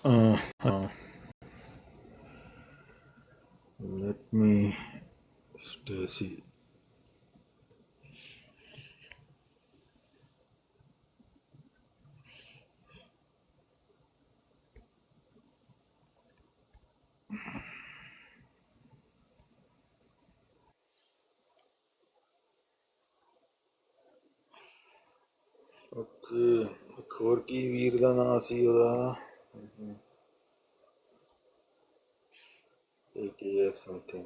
Uh, let me, Stacy. Okay, ਇੱਕ ਹੋਰ ਕੀ ਵੀਰ ਦਾ ਨਾਂ ਸੀ ਉਹਦਾ AKS something.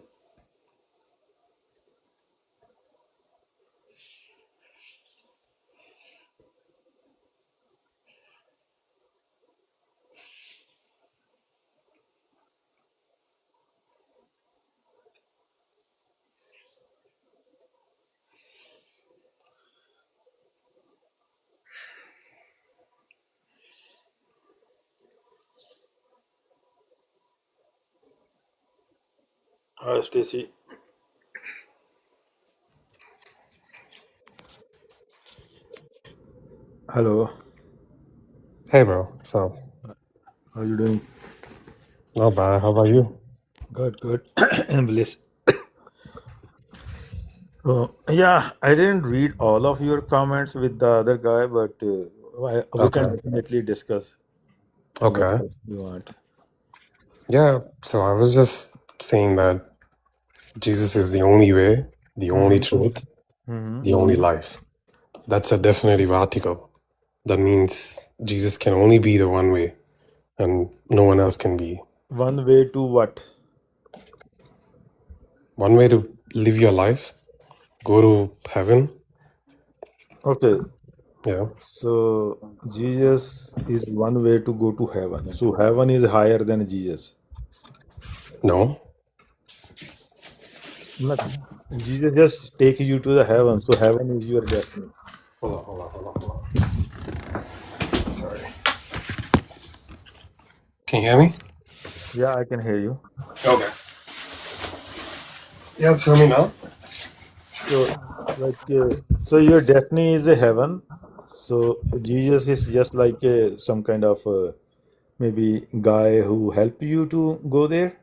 Hi Stacy. Hello. Hey, bro. So, How you doing? not bad. How about you? Good, good. And bliss. Yeah, I didn't read all of your comments with the other guy, but we can Okay. definitely discuss Okay. whatever you want. Yeah. So, I was just saying that Jesus is the only way, the only truth, Mm-hmm. the only life. That's a definitive article. That means Jesus can only be the one way, and no one else can be. One way to what? One way to live your life, go to heaven. Okay, Yeah. so Jesus is one way to go to heaven. So heaven is higher than Jesus. No. Nothing. Jesus just take you to the heaven. So heaven is your destiny. Hold on. Sorry. Can you hear me? Yeah, I can hear you. Okay. Yeah, tell me now. So, so your destiny is a heaven. So Jesus is just like some kind of maybe guy who help you to go there.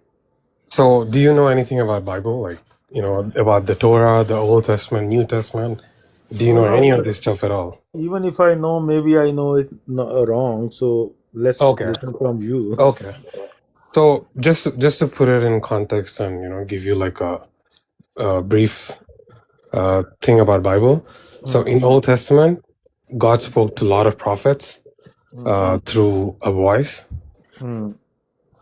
So, do you know anything about Bible? Like, about the Torah, the Old Testament, New Testament? Do you know No, any of this stuff at all? even if I know, maybe I know it wrong. So let's Okay. listen from you. Okay. So, just to put it in context and give you like a brief thing about Bible. So, in Old Testament, God spoke to a lot of prophets through a voice. Mm.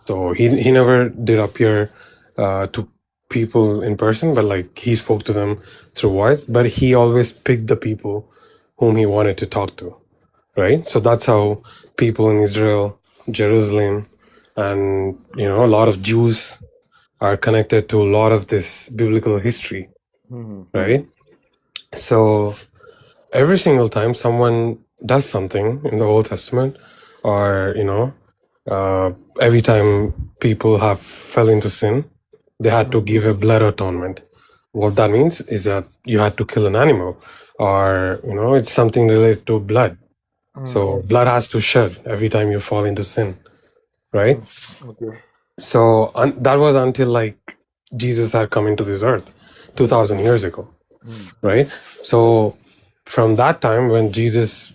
So he never did appear to people in person, but like he spoke to them through voice. But he always picked the people whom he wanted to talk to, right? So that's how people in Israel, Jerusalem, and a lot of Jews are connected to a lot of this biblical history, right? So every single time someone does something in the Old Testament, or every time people have fell into sin, they had to give a blood atonement. What that means is that you had to kill an animal, or it's something related to blood. So blood has to shed every time you fall into sin, right? Okay. So that was until like Jesus had come into this earth 2000 years ago, right? So from that time when Jesus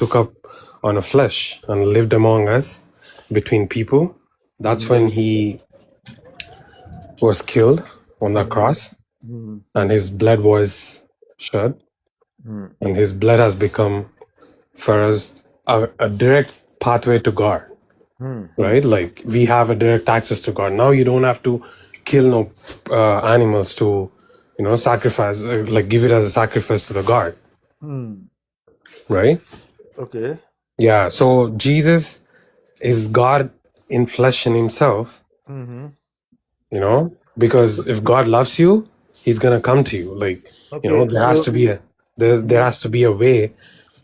took up on a flesh and lived among us between people, that's when he was killed on the cross and his blood was shed, and his blood has become for us a direct pathway to God, right? Like we have a direct access to God. Now you don't have to kill no animals to sacrifice, like give it as a sacrifice to the God, right? Okay. Yeah, so Jesus is God in flesh in himself, because if God loves you, he's gonna come to you. Like, Okay. there has to be there has to be a way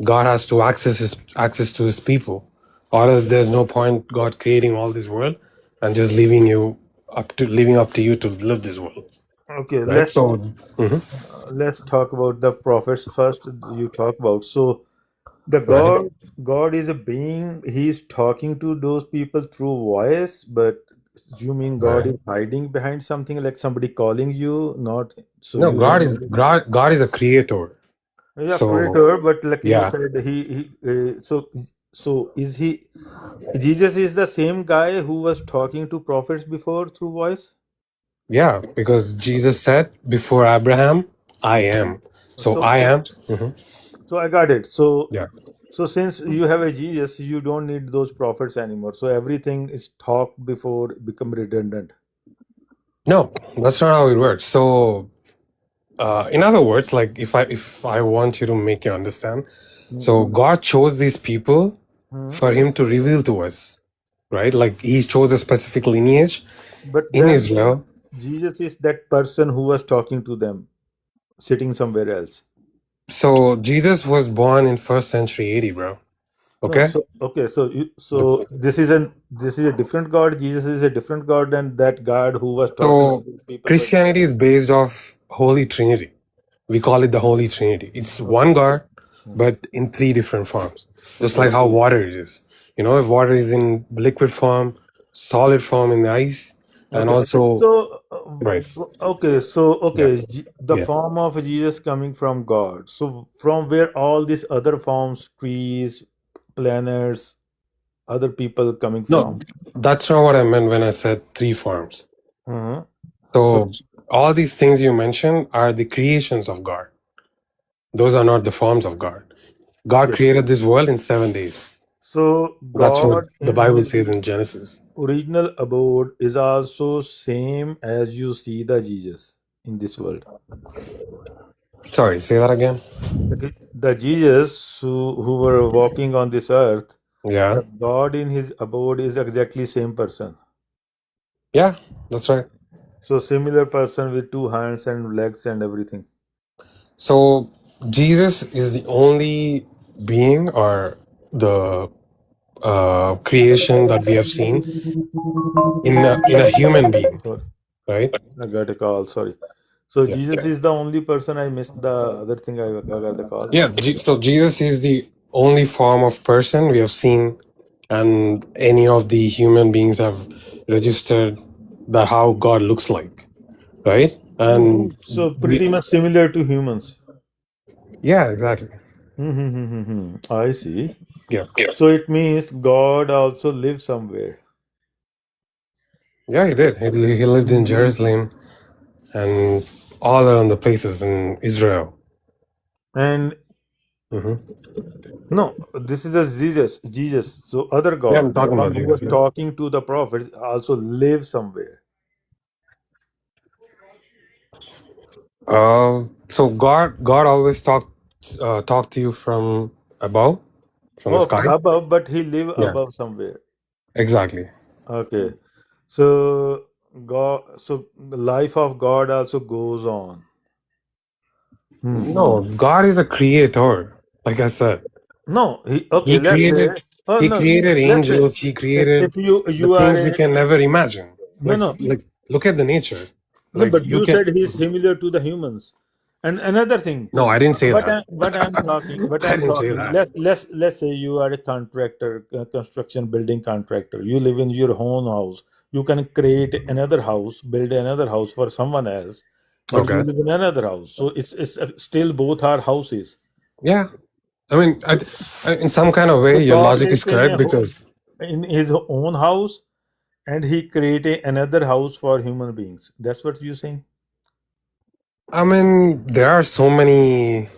God has to access to his people. Or else there's no point God creating all this world and just leaving up to you to live this world. Okay. Right? So Let's talk about the prophets first. You talk about so. The right? God is a being. He's talking to those people through voice, but you mean God Right. is hiding behind something like somebody calling you, not so No, you don't know. God is a creator. Yeah, So creator, but like you yeah, said, so is he? Jesus is the same guy who was talking to prophets before through voice. yeah, because Jesus said, "Before Abraham, I am." So So I am. Mhm. so I got it. Yeah. So since you have a Jesus, you don't need those prophets anymore. So everything is talked before become redundant. No, that's not how it works. So, in other words, like if I want you to make you understand, so Mhm. God chose these people Mhm. for Him to reveal to us, right? Like He chose a specific lineage But in then Israel. Jesus is that person who was talking to them, sitting somewhere else. So Jesus was born in first century AD, bro. No, Okay. so okay, so The- this is a different God. Jesus is a different God than that God who was talking to So these people. But Christianity is based off Holy Trinity. We call it the Holy Trinity. It's one God, but in three different forms. Just like how water is. You know, if water is in liquid form, solid form in the ice, and okay, also so right. Yeah. the Yeah. form of Jesus coming from God. So from where all these other forms, trees, planets, other people coming No, from? that's not what I meant when I said three forms. Mhm. So So all these things you mentioned are the creations of God. Those are not the forms of God. God okay, created this world in 7 days. so That's what God the in Bible his says in Genesis. original abode is also same as you see the Jesus in this world. Sorry, say that again. Okay, the Jesus who were walking on this earth, Yeah. the God in his abode is exactly same person. Yeah, that's right. So similar person with two hands and legs and everything. So Jesus is the only being or the creation that we have seen in a human being, Sorry, right? I got a call. Sorry. So Yeah. Jesus is the only person. I missed the other thing. I got the call. Yeah. So Jesus is the only form of person we have seen, and any of the human beings have registered that how God looks like, right? And So the, pretty much similar to humans. yeah, exactly. I see. Yeah. So it means God also lives somewhere. Yeah, he did. He lived in Jerusalem and all around the places in Israel. And Hmm. no, this is a Jesus. Jesus. So other Yeah, God, I'm the talking one about who Jesus. was Yeah. talking to the prophets, also lives somewhere. So God always talk to you from above, from the Oh, sky. above, but he live Yeah, above somewhere. exactly. Okay. So God, so the life of God also goes on. No, God is a creator. Like I said, No, okay. He Let's say, created oh He no, created let's say angels. He created if you the you are things we a can never imagine. no no Like look at the nature. no, Like but you you can. said he's similar to the humans. And another thing, No, I didn't say that. what I I'm didn't say talking. that. Let's say you are a contractor, construction building contractor. You live in your own house. You can create another house, build another house for someone else, but you Okay. live in another house. So it's still both are houses. Yeah. I mean, in some kind of So way, your God logic is lives in correct because in his own house, and he created another house for human beings. That's what you're saying. I mean, there are so many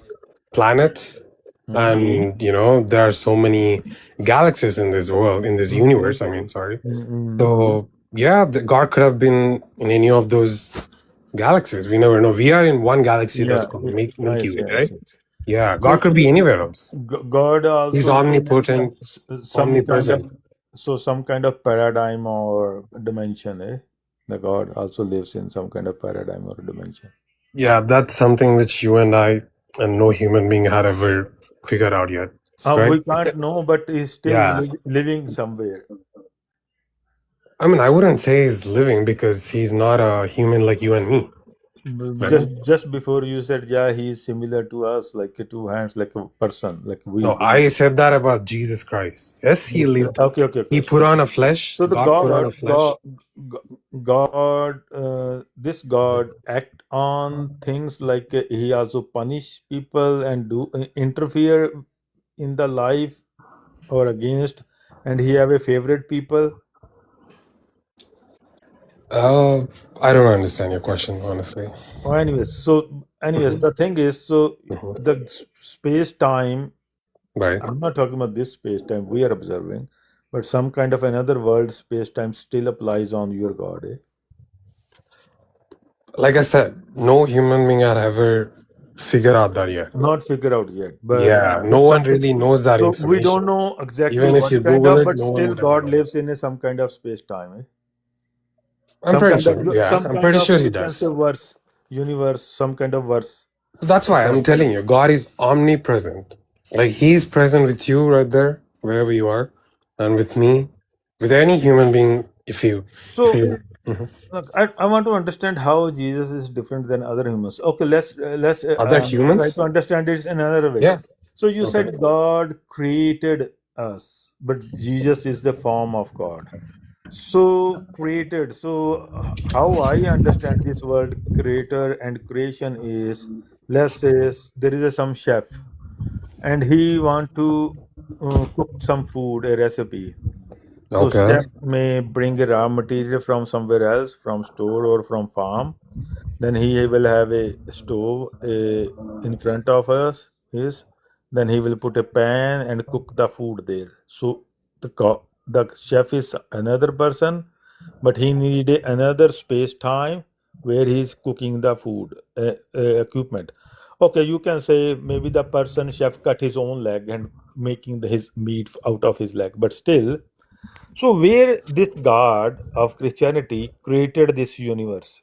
planets, Hmm. and there are so many galaxies in this world, in this universe. I mean, sorry. Mm-mm. So yeah, God could have been in any of those galaxies. We never know. We are in one galaxy that's Yeah, called I Milky see. Way, I right? see. Yeah, God So could be anywhere else. God He's also lives in omnipotent, some kind of omnipresent. some kind of paradigm or dimension, eh? The God also lives in some kind of paradigm or dimension. Yeah, that's something which you and I and no human being had ever figured out yet, right? We can't know, but he's still Yeah. living somewhere. I mean, I wouldn't say he's living because he's not a human like you and me. Just before you said, yeah, he is similar to us, like two hands, like a person, like No, we. I said that about Jesus Christ. Yes, he lived. Okay, okay, He okay. put on a flesh. So the God put on a flesh. this God act on things like he also punish people and do interfere in the life or against, and he have a favorite people. I don't understand your question, honestly. Or anyways, the thing is, so Mhm. the space time. Right. I'm not talking about this space time we are observing, but some kind of another world space time still applies on your God. Like I said, no human being had ever figured out that yet. Not figured out yet, Yeah, no but one something. really knows that So we don't information. know exactly Even if what you kind Google of, it, but no one still would ever God know. lives in some kind of space time. I'm pretty sure. Yeah, Some I'm kind pretty of sure he you can say does. verse, universe, some kind of verse. So that's why I'm telling you, God is omnipresent. Like He's present with you right there, wherever you are, and with me, with any human being. If you, So Mhm. look, I want to understand how Jesus is different than other humans. Okay, let's Other try humans, to understand this in another way. yeah, So you okay. said God created us, but Jesus is the form of God. So created. So how I understand this word creator and creation is, let's say there is some chef and he want to cook some food, a recipe. So Okay. chef may bring a raw material from somewhere else, from store or from farm. Then he will have a stove in front of us. His then he will put a pan and cook the food there. So the chef is another person, but he need another space time where he's cooking the food equipment. Okay, you can say maybe the person chef cut his own leg and making his meat out of his leg, but still, so where this God of Christianity created this universe,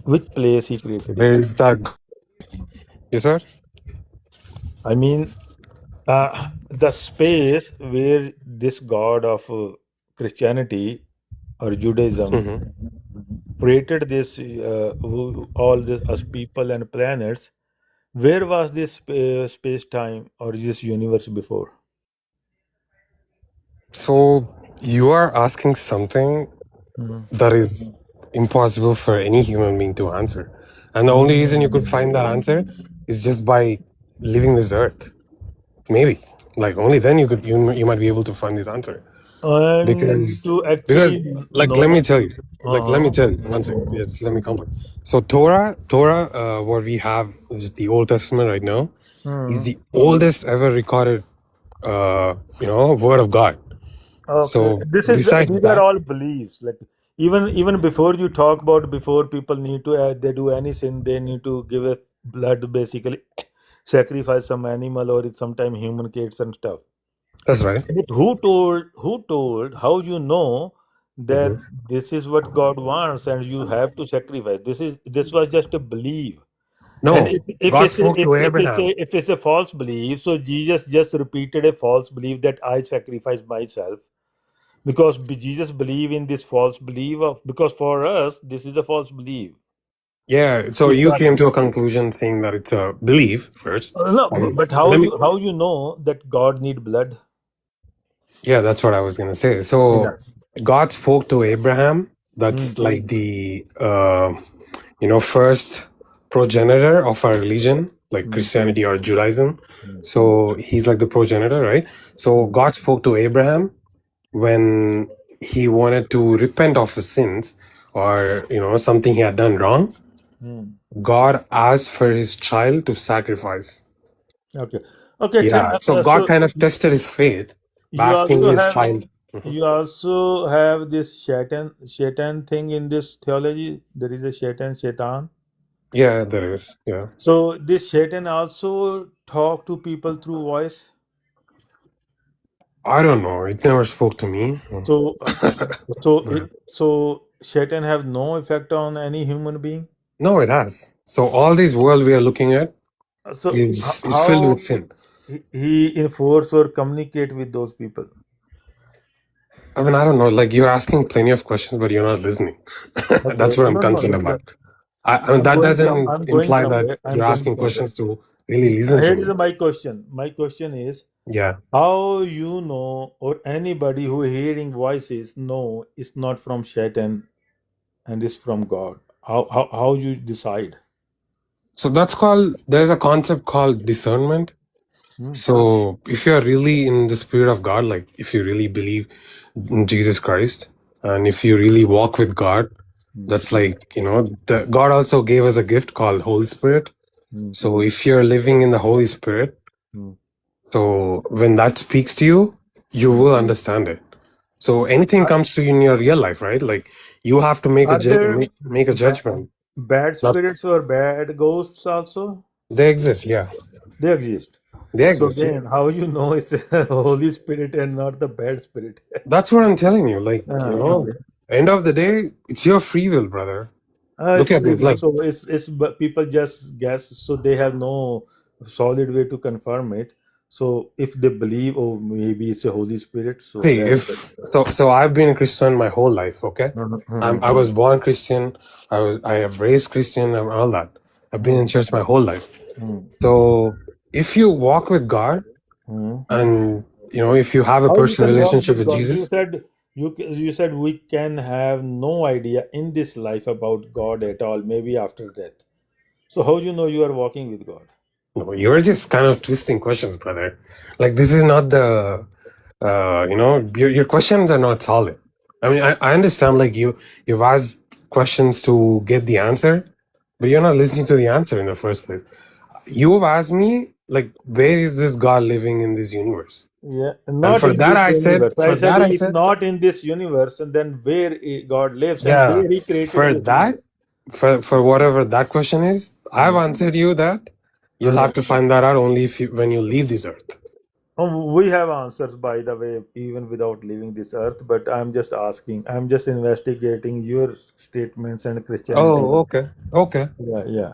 which place he created it? Where is that? Yes, sir. I mean, the space where this God of Christianity or Judaism Mm-hmm. created this, all this us people and planets. Where was this space time or this universe before? So you are asking something Mhm. that is impossible for any human being to answer. And the only reason you could find that answer is just by living this earth. Maybe. Like only then you might be able to find this answer. And Because to because actually like let me know. tell you. Like let me Uh-huh. tell you one second. Yes, let me complete. So Torah, what we have is the Old Testament right now, is Mhm. the oldest ever recorded word of God. Okay, So besides these are that, all beliefs. Like even before you talk about before people need to they do any sin, they need to give a blood basically, sacrifice some animal or sometime human kids and stuff. that's right. But who told how you know that Mhm. this is what God wants and you have to sacrifice? This was just a belief. And No, God spoke to Abraham. if it's a false belief, so Jesus just repeated a false belief that I sacrifice myself because Jesus believe in this false belief of, because for us this is a false belief. Yeah, so It's you not. came to a conclusion saying that it's a belief first. No, but how Let me. you know that God need blood? Yeah, that's what I was gonna say. So Yeah. God spoke to Abraham. Mm. That's like the first progenitor of our religion, like Mm. Christianity or Judaism. Mm. So he's like the progenitor, right? So Mm. God spoke to Abraham when he wanted to repent of his sins or something he had done wrong. Mm. God asked for his child to sacrifice. Okay. Okay. Yeah. So God So kind of tested his faith by you asking also his have child. Mhm. this shaitan thing in this theology. There is a shaitan. Yeah, there is. Yeah. So this shaitan also talk to people through voice. I don't know. It never spoke to me. So so Yeah. so shaitan have no effect on any human being. No, it has. So all this world we are looking at So is filled with how sin. he enforce or communicate with those people? I mean, I don't know. Like you're asking plenty of questions, but you're not listening. Okay. That's what I'm No, no, concerned no. about. I mean, that doesn't I'm going imply that somewhere. I'm you're going asking somewhere. questions to really listen to Here is me. my question. My question is, Yeah. how you know, or anybody who hearing voices know it's not from Satan and it's from God? How you decide? So there's a concept called discernment. Hmm. So if you're really in the spirit of God, like if you really believe in Jesus Christ, and if you really walk with God, that's like, the God also gave us a gift called Holy Spirit. Hmm. So if you're living in the Holy Spirit, Hmm. so when that speaks to you, you will understand it. So anything comes to you in your real life, right? Like you have to Are there make a judgment. bad Not spirits or bad ghosts also? they exist, yeah. They exist. They So exist, yeah. again, how you know it's a Holy Spirit and not the bad spirit? That's what I'm telling you. Like, Okay. end of the day, it's your free will, brother. Look It's at free this. will. Like, So it's but people just guess. So they have no solid way to confirm it. So if they believe, oh, maybe it's a Holy Spirit. So see, that's it. so I've been a Christian my whole life, okay? Mhm. I was born Christian. I have raised Christian and all that. I've been in Mhm. church my whole life. Mhm. So if you walk with God Mhm. and if you have a How you personal can walk relationship with with God? You Jesus, said you said we can have no idea in this life about God at all. Maybe after death. So how you know you are walking with God? no, you're just kind of twisting questions, brother. Like this is not the your questions are not solid. I mean, I understand like you've asked questions to get the answer, but you're not listening to the answer in the first place. You've asked me like where is this God living in this universe? Yeah, And not for in that this I said universe. I for said that I if said not in this universe, and then where God lives and yeah, where He created for this that universe. for whatever that question is, I've Mm. answered you that you'll Uh-huh. have to find that out only if you when you leave this earth. We have answers, by the way, even without leaving this earth. But I'm just asking. I'm just investigating your statements and Christianity. Oh, okay. Okay. Yeah, yeah.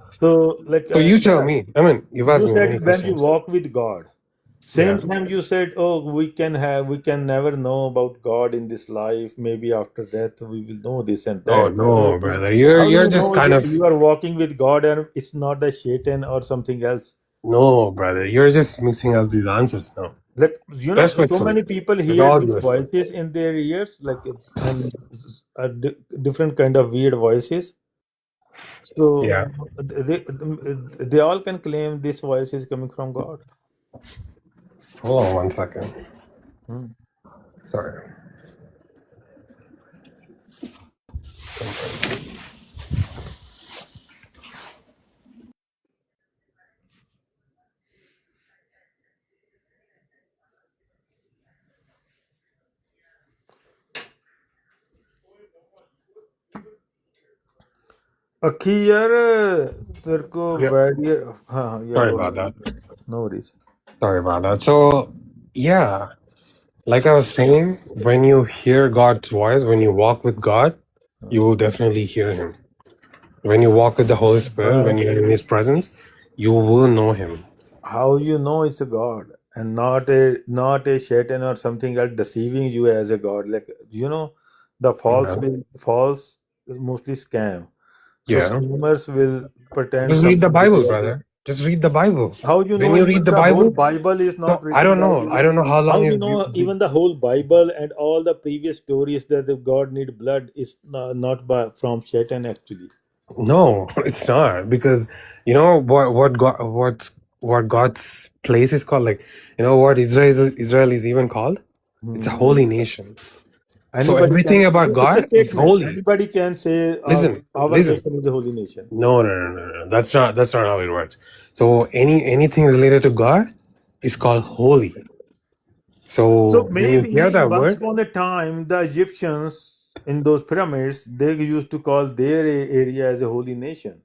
So, like, So you tell yeah, me. I mean, you've asked you me many said when you questions. walk with God. Same Yeah. time you said, oh, we can never know about God in this life. Maybe after death we will know this and Oh that. no, So brother. You're how you're you just know kind of you are walking with God and it's not a Satan or something else? no, brother. You're just mixing up these answers now. Like so Respectfully. many people With hear all due these respect. voices in their ears, like and different kind of weird voices. So Yeah. they all can claim this voice is coming from God. Hold on 1 second. Hmm. Sorry. अखी यार तेरे को Yeah. Barrier हाँ हाँ या Sorry go about that. No worries Sorry about that. So yeah, like I was saying, when you hear God's voice, when you walk with God, you will definitely hear him. When you walk with the Holy Spirit, when but you're in his presence, you will know him. how you know it's a god and not a Satan or something else deceiving you as a god, like the false Yeah. will false is mostly scam. So Yeah. scammers will pretend Just read the something Bible, different. brother. Just read the Bible. How you When know you read even the the whole Bible, Bible is so not I written don't by know. I don't know how how long you you. know even the whole Bible and all the previous stories that the God need blood is not by from Satan actually. No, it's not because you know what God's place is called. Like what Israel is even called. It's a Hmm. holy nation. So Anybody can. everything about It's a God is statement. holy. Anybody can say Listen, our listen. nation is a holy nation. No, no, no, no, no. That's not how it works. So anything related to God is called holy. So So when you hear maybe that once word, upon a time, the Egyptians in those pyramids, they used to call their area as a holy nation.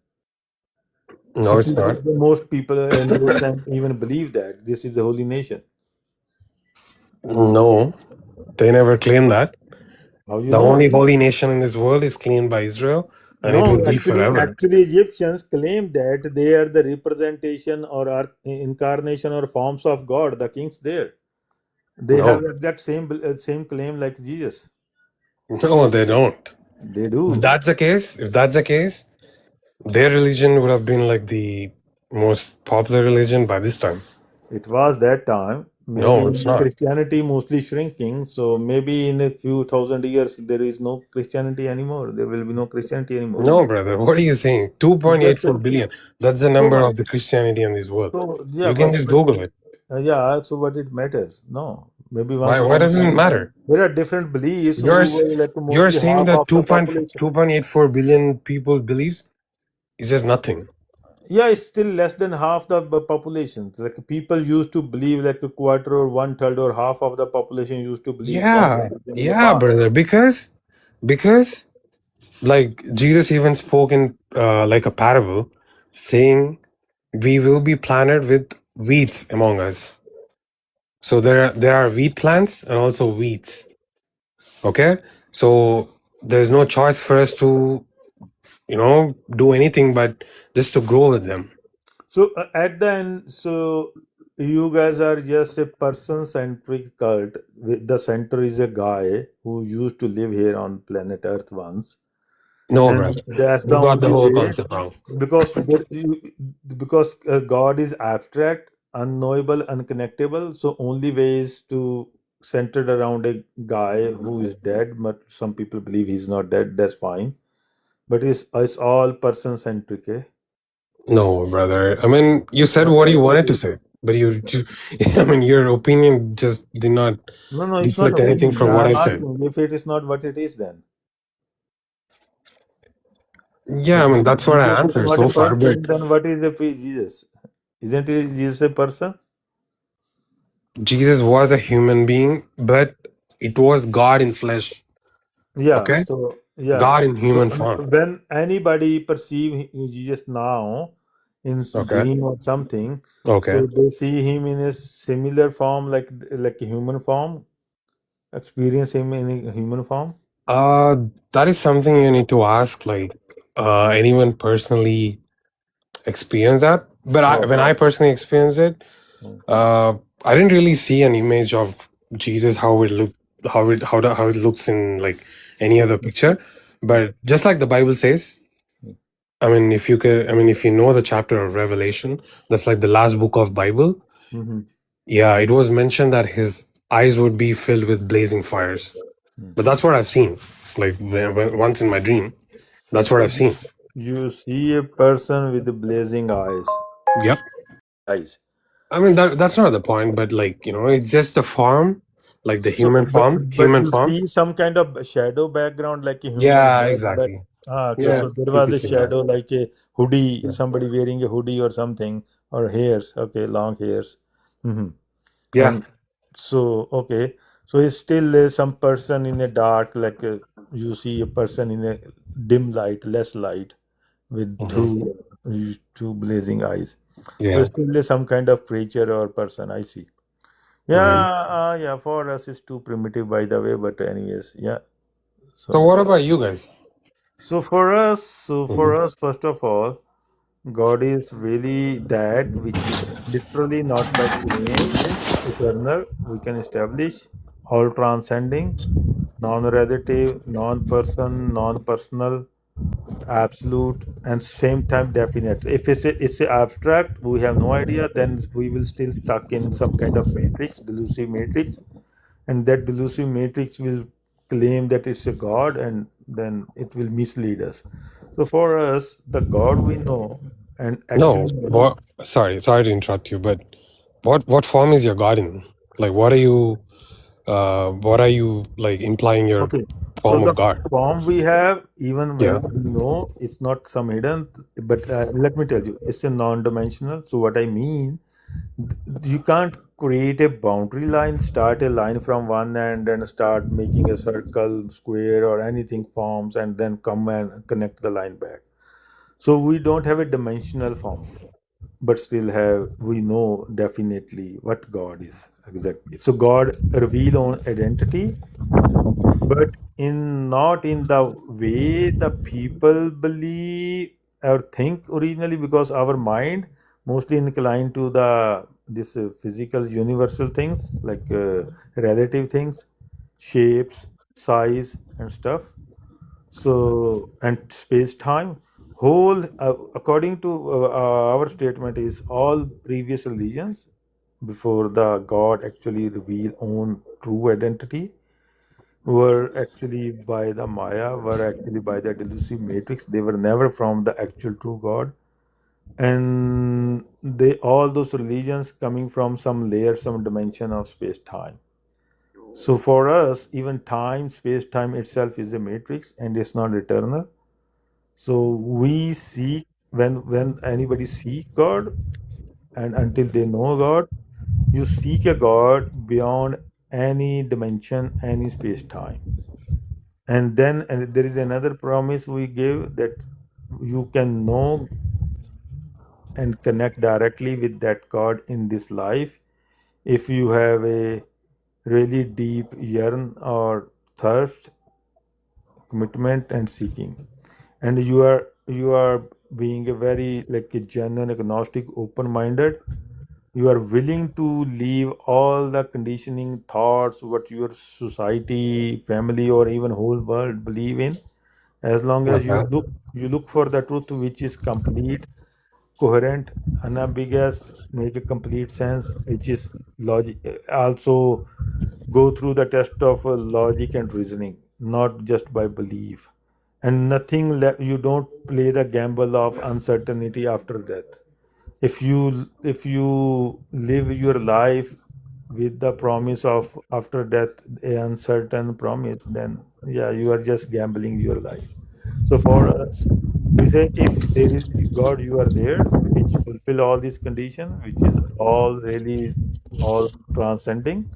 no, So it's not. most people in those times even believe that this is a holy nation. No, they never claim that. How you The know? only holy nation in this world is claimed by Israel, and it No, will be forever. actually, Egyptians claim that they are the representation or are incarnation or forms of God, the kings there. They have No, exact same claim like Jesus. no, they don't. They If do. that's the case, Their religion would have been like the most popular religion by this time. It was that time. No, Maybe it's not. Christianity mostly shrinking. So maybe in a few thousand years there is no Christianity anymore. There will be no Christianity anymore. No, brother. What are you saying? Just 2.84 billion. That's the so number what? of the Christianity in this world. So yeah, You can just Google it. yeah. So what it matters? No, maybe Why? once Why upon a does it time matter? there are different beliefs. You're Who s- were like you're mostly saying half that of the population. 2.84 billion people believes is just nothing. Yeah, it's still less than half the population. Like people used to believe like a quarter or one third or half of the population used to believe one Yeah, religion in the yeah, past. brother. Because like Jesus even spoke in like a parable, saying we will be planted with weeds among us. So there are wheat plants and also weeds. Okay, so there's no choice for us to do anything but just to grow with them. So at the end, so you guys are just a person-centric cult. With the center is a guy who used to live here on planet Earth once, No, and brother, that's the you got the only whole way. concept wrong. Because God is abstract, unknowable, unconnectable. So only way is to centered around a guy who is dead, but some people believe he's not dead. That's fine, but it's all person-centric. Eh? No, brother. I mean, you said what you wanted to say, but I mean, your opinion just did not No, no, it's not deflect anything opinion. from what I I'm said. asking if it is not what it is, then Yeah, if I mean, that's what I Jesus is answered not a so far, but person, then what is the Jesus? Isn't it Jesus a person? Jesus was a human being, but it was God in flesh. Yeah. Okay? So yeah. God in So human form. when anybody perceive Jesus now in Okay. dream or something, Okay. so they see him in a similar form, like a human form, experience him in a human form. Uh, that is something you need to ask, like, anyone personally experience that. But when Okay. I personally experienced it, Mm. I didn't really see an image of Jesus how it looked, how it looks in like any other picture. But just like the Bible says, I mean, if you know the chapter of Revelation, that's like the last book of Bible. Mm-hmm. Yeah, it was mentioned that his eyes would be filled with blazing fires. But that's what I've seen. Like once in my dream, that's what So I've seen. you see a person with the blazing eyes. Yep. Eyes. I mean that's not the point, but like it's just the form, like the So, human but form, but human you form. see some kind of shadow background like a human Yeah, head. But exactly. okay, Yeah, so there you was could a say that. shadow like a hoodie, Yeah. somebody wearing a hoodie or something, or hairs. Okay, long hairs. Hmm. Yeah. And so okay, so it's still some person in a dark, you see a person in a dim light, less light, with Mhm. two blazing eyes. So Yeah. it's still some kind of creature or person. I see. Mhm. Yeah, yeah. For us, it's too primitive, by the way. But anyways, yeah. So So, what about you guys? for Mhm. us, first of all, God is really that which is literally not by claim, eternal. We can establish all transcending, non-relative, non-person, non-personal, absolute, and same time definite. If it's a abstract, we have no idea. Then we will still stuck in some kind of matrix, delusive matrix, and that delusive matrix will claim that it's a god, and then it will mislead us. So for us, the god we know and No, actually know. what? Sorry to interrupt you, but what form is your God in? Like, what are you like implying your Okay, so form the of God? form we have, even Yeah. we know it's not some hidden, but let me tell you, it's a non-dimensional. So what I mean, you can't create a boundary line, start a line from one end and start making a circle, square, or anything forms, and then come and connect the line back. So we don't have a dimensional form, but still have we know definitely what God is exactly. So God reveal on identity, but in not in the way the people believe or think originally, because our mind mostly inclined to the this physical universal things like relative things, shapes, size, and stuff. So and space time. whole according to our statement is all previous religions before the God actually reveal own true identity were actually by the Maya, were actually by the delusive matrix. They were never from the actual true God. And they all those religions coming from some layer, some dimension of space time. So for us, even time, space time itself is a matrix and it's not eternal. So we seek when anybody seek God and until they know God, you seek a God beyond any dimension, any space time. And there is another promise we give that you can know and connect directly with that God in this life if you have a really deep yearn or thirst, commitment and seeking. And you are being a very like a genuine agnostic, open-minded. You are willing to leave all the conditioning thoughts what your society, family or even whole world believe in, as long as Okay. you look for the truth which is complete, coherent, unambiguous, make a complete sense, which is logic, also go through the test of logic and reasoning, not just by belief. And you don't play the gamble of uncertainty after death. If you live your life with the promise of after death, a uncertain promise, then yeah, you are just gambling your life. So for us, we say if there is God, you are there, which fulfill all these conditions, which is all really all transcending.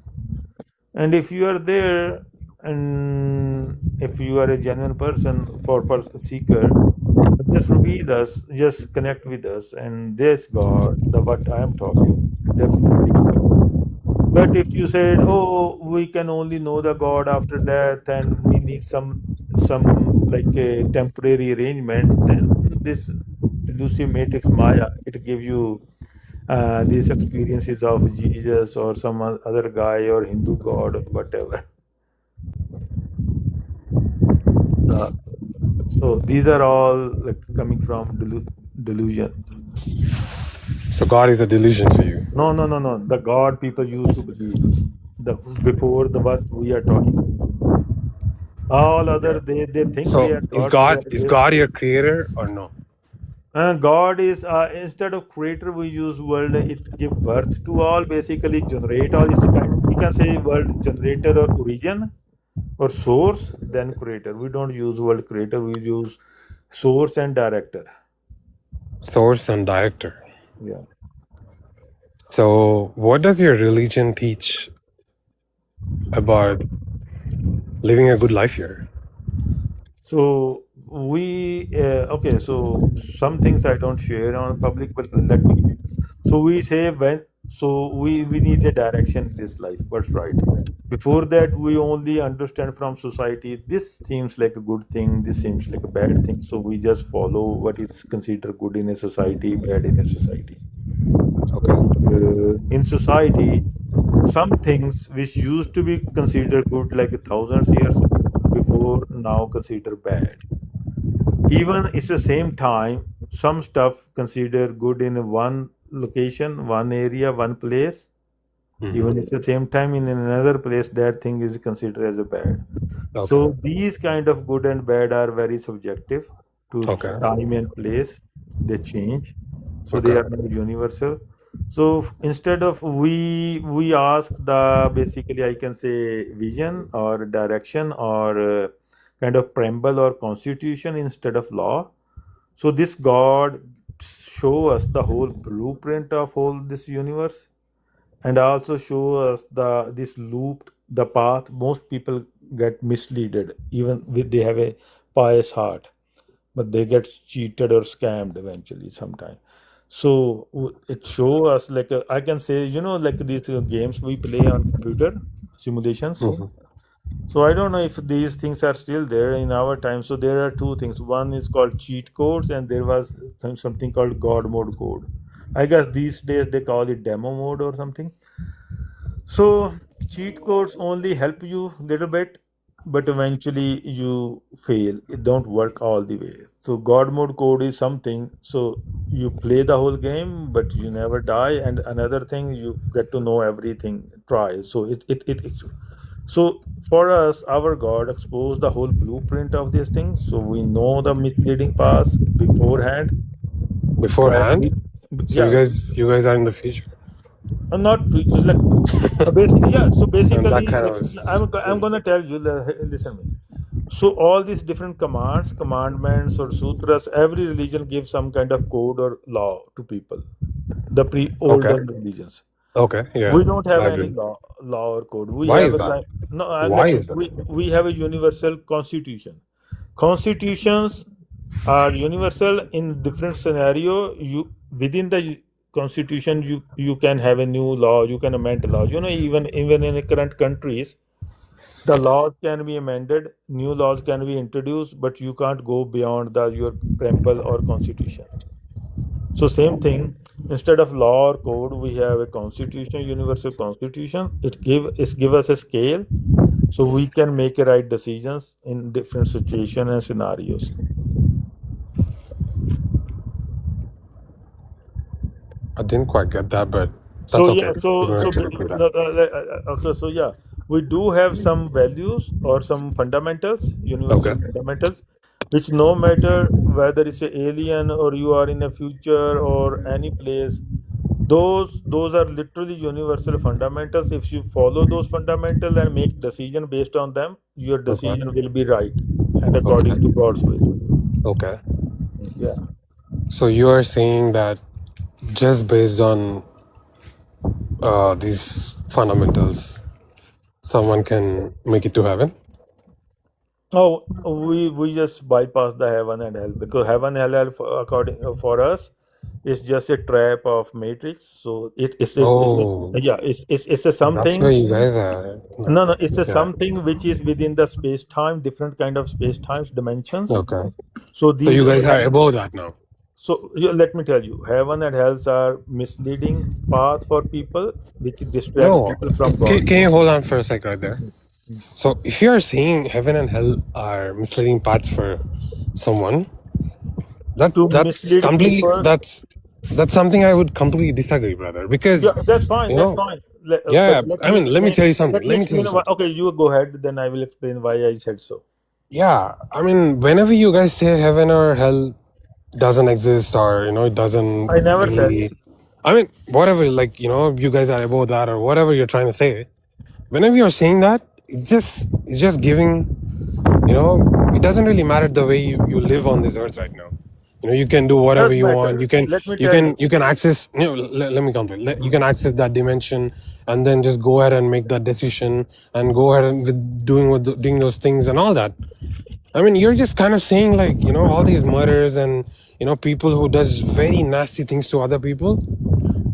And if you are there, and if you are a genuine person for seeker, just read us, just connect with us, and this God, the what I am talking, definitely God. But if you said, "Oh, we can only know the God after death, and we need some like a temporary arrangement," then this elusive matrix Maya, it give you these experiences of Jesus or some other guy or Hindu God or whatever. Uh, so these are all like coming from delusion. So God is a delusion for you. No, no, no, no. The God people used to believe the before the what we are talking. All other they think they So are gods. They are Is there. God your creator or no? God is instead of creator we use world. It give birth to all. Basically generate all. It's a kind. We can say world generator or origin or source. Then creator. We don't use world creator. We use source and director. Source and director. Yeah. So what does your religion teach about living a good life here? So we okay. So some things I don't share on public, but let me give you. So we say we need a direction in this life. What's right? Before that, we only understand from society. This seems like a good thing. This seems like a bad thing. So we just follow what is considered good in a society, bad in a society. Okay. But in society, some things which used to be considered good like thousands years before now considered bad. Even it's the same time, some stuff considered good in one location, one area, one place. Even Hmm. it's the same time in another place, that thing is considered as a bad. Okay. So these kind of good and bad are very subjective to Okay. time and place. They change, so they Okay. are not universal. So instead of we ask the basically I can say vision or direction or kind of preamble or constitution instead of law. So this God show us the whole blueprint of whole this universe and also show us the this loop, the path. Most people get misleaded even with they have a pious heart, but they get cheated or scammed eventually sometime. So it show us like I can say like these games we play on computer simulations. Hmm. So I don't know if these things are still there in our time. So there are two things. One is called cheat codes, and there was something called God mode code. I guess these days they call it demo mode or something. So cheat codes only help you little bit, but eventually you fail. It don't work all the way. So God mode code is something. So you play the whole game, but you never die. And another thing, you get to know everything. Try. So it's so for us, our God exposed the whole blueprint of these things. So we know the misleading paths beforehand. And beforehand. So yeah, you guys are in the future, not like yeah. So and that basically, kind like, of is I'm gonna tell you. Listen me. So all these different commands, commandments, or sutras, every religion gives some kind of code or law to people. The okay. pre-older religions. Okay, yeah, We don't have I any agree. law or code. We Why have is a that? no. Why Let me. is that? We have a universal constitution. Constitutions are universal in different scenario. You within the constitution, you can have a new law. You can amend law. Even in the current countries, the laws can be amended, new laws can be introduced, but you can't go beyond the your preamble or constitution. So same thing, instead of law or code, we have a constitution, universal constitution. It give us a scale so we can make a right decisions in different situations and scenarios. I didn't quite get that, but So that's yeah, okay. We don't have to repeat that. okay, so yeah, we do have some values or some fundamentals, Okay. universal fundamentals, which no matter whether it's an alien or you are in a future or any place, those are literally universal fundamentals. If you follow those fundamentals and make decision based on them, your Okay. decision will be right and Okay. according to God's will. Okay. Yeah. So you are saying that just based on these fundamentals, someone can make it to heaven? Oh, we just bypass the heaven and hell because heaven and hell according for us is just a trap of matrix. So it's Oh, yeah it's a that's where something. you guys are. No, it's a Yeah. something which is within the space time, different kind of space times dimensions. Okay. So So these you guys are above that now. so yeah, let me tell you, heaven and hells are misleading path for people which distract No. people from God. Can you hold on for a sec right there? So if you are saying heaven and hell are misleading paths for someone, To that's mislead completely people. that's something I would completely disagree, brother. Because Yeah, that's fine. you That's know, fine. yeah. But let I me mean, let me explain. tell you something. Let me Let me tell you explain why. something. Okay, you go ahead. Then I will explain why I said so. Yeah, I mean, whenever you guys say heaven or hell doesn't exist, or it doesn't I never said. really. I mean, whatever, like you guys are above that, or whatever you're trying to say. Whenever you're saying that, it's just giving. It doesn't really matter the way you live on this earth right now. You can do whatever Does you want. matter. You can Let me you tell can you. you can access. Let me complete. You can access that dimension, and then just go ahead and make that decision, and go ahead and with doing those things and all that. I mean, you're just kind of saying like all these murders and people who does very nasty things to other people.